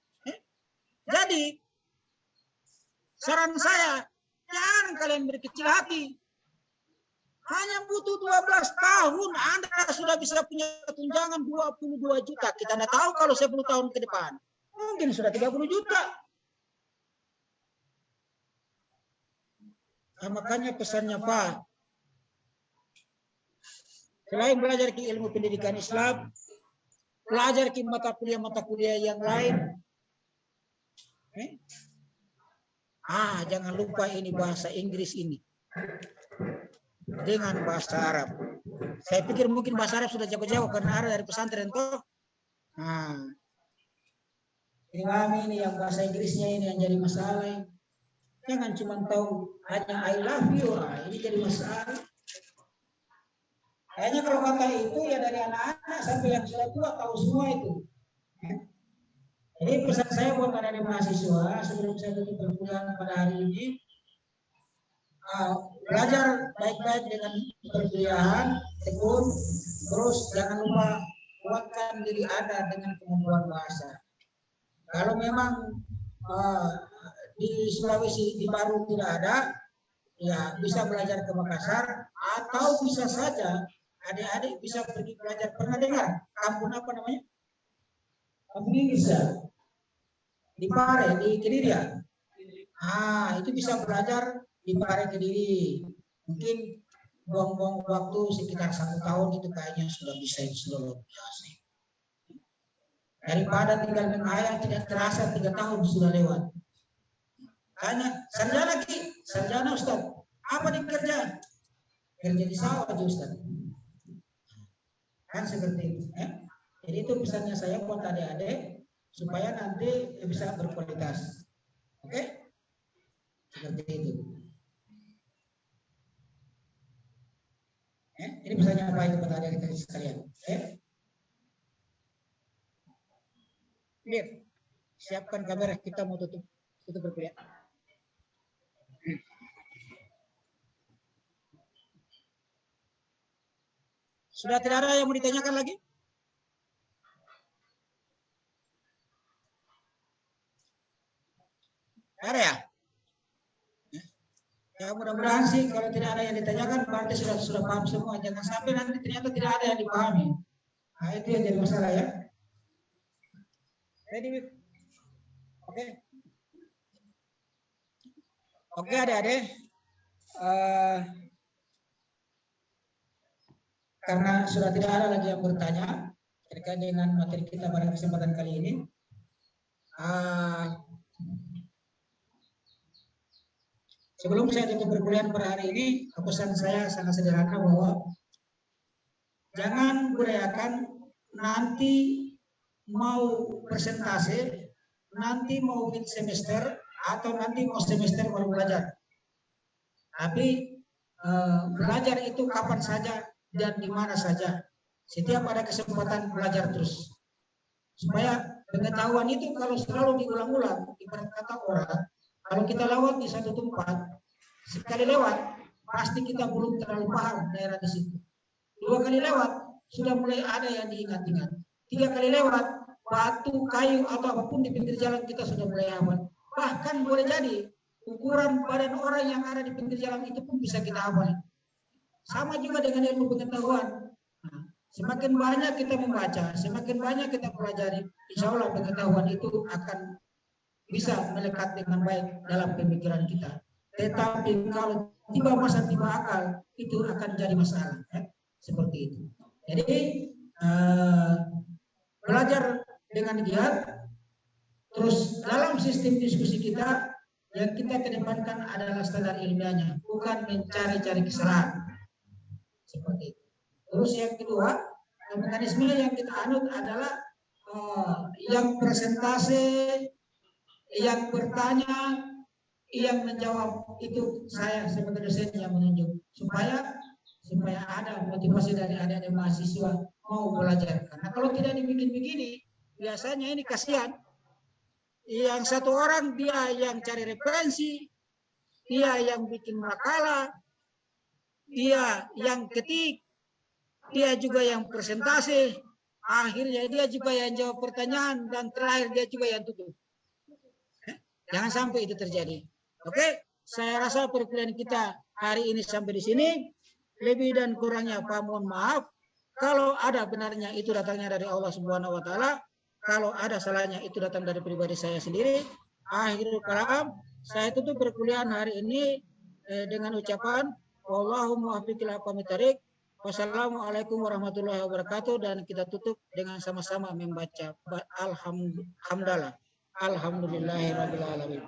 Jadi saran saya, jangan kalian berkecil hati. Hanya butuh 12 tahun, Anda sudah bisa punya tunjangan 22 juta. Kita tidak tahu kalau 10 tahun ke depan. Mungkin sudah 30 juta. Nah, makanya pesannya Pak, selain belajar ke ilmu pendidikan Islam, belajar ke mata kuliah yang lain. Jangan lupa ini bahasa Inggris ini dengan bahasa Arab. Saya pikir mungkin bahasa Arab sudah jauh-jauh karena ada dari pesantren toh. Ini kami ini yang bahasa Inggrisnya ini yang jadi masalah. Jangan cuma tahu hanya I love you, ini jadi masalah. Kayaknya kalau kata itu ya dari anak-anak sampai yang sudah tua tahu semua itu. Jadi pesan saya buat anak-anak mahasiswa sebelum saya tutup perkuliahan pada hari ini, belajar baik-baik dengan perkuliahan, tekun, terus jangan lupa kuatkan diri Anda dengan kemampuan bahasa. Kalau memang di Sulawesi di Baru tidak ada, ya bisa belajar ke Makassar, atau bisa saja adik-adik bisa pergi belajar. Pernah dengar kampung apa namanya? Kampung Indonesia di Pare, di Kediri ya? Itu bisa belajar di Pare Kediri. Mungkin buang-buang waktu sekitar 1 tahun itu kayaknya sudah bisa seluruh biasa. Daripada tinggal menghayal tidak terasa 3 tahun sudah lewat. Hanya sarjana sarjana Ustaz. Apa dikerja? Kerja di sawah aja Ustaz. Kan seperti itu. Jadi itu pesannya saya buat adik-adik supaya nanti bisa berkualitas. Oke? Seperti itu. Ini pesannya apa itu buat adik-adik sekalian. Clear. Siapkan kamera, kita mau tutup berkuliah. Sudah tidak ada yang mau ditanyakan lagi? Ada ya? Ya mudah-mudahan sih kalau tidak ada yang ditanyakan berarti sudah paham semua. Jangan sampai nanti ternyata tidak ada yang dipahami. Nah itu yang jadi masalah ya. Ready? Oke. Oke adik-adik. Karena sudah tidak ada lagi yang bertanya terkait dengan materi kita pada kesempatan kali ini. Sebelum saya tutup perkuliahan pada hari ini, pesan saya sangat sederhana bahwa jangan budayakan nanti mau presentasi, nanti mau mid semester, atau nanti mau semester baru belajar. Tapi belajar itu kapan saja dan di mana saja. Setiap ada kesempatan belajar terus. Supaya pengetahuan itu kalau selalu diulang-ulang, ibarat kata orang, kalau kita lewat di satu tempat, sekali lewat, pasti kita belum terlalu paham daerah di situ. 2 kali lewat, sudah mulai ada yang diingat-ingat. 3 kali lewat, batu, kayu, atau apapun di pinggir jalan kita sudah mulai hafal. Bahkan boleh jadi, ukuran badan orang yang ada di pinggir jalan itu pun bisa kita hafal. Sama juga dengan ilmu pengetahuan. Semakin banyak kita membaca, semakin banyak kita pelajari, insya Allah pengetahuan itu akan bisa melekat dengan baik dalam pemikiran kita. Tetapi kalau tiba masa tiba akal, itu akan jadi masalah. Seperti itu. Jadi belajar dengan giat, terus dalam sistem diskusi kita, yang kita kedepankan adalah standar ilmiahnya, bukan mencari-cari kesalahan. Seperti itu. Terus yang kedua, mekanisme yang kita anut adalah yang presentasi, yang bertanya, yang menjawab, itu saya sebagai dosen yang menunjuk supaya ada motivasi dari adik-adik mahasiswa mau belajar. Karena kalau tidak dibikin begini, biasanya ini kasihan. Yang satu orang dia yang cari referensi, dia yang bikin makalah, dia yang ketik, dia juga yang presentasi, akhirnya dia juga yang jawab pertanyaan, dan terakhir dia juga yang tutup. Jangan sampai itu terjadi. Oke, saya rasa perkuliahan kita hari ini sampai di sini. Lebih dan kurangnya Pak mohon maaf. Kalau ada benarnya itu datangnya dari Allah Subhanahu wa taala. Kalau ada salahnya itu datang dari pribadi saya sendiri. Akhirul kalam, saya tutup perkuliahan hari ini dengan ucapan wallahu muwaffiq ila aqwamit thoriq. Wassalamualaikum warahmatullahi wabarakatuh, dan kita tutup dengan sama-sama membaca alhamdulillah. Alhamdulillahirabbil alamin.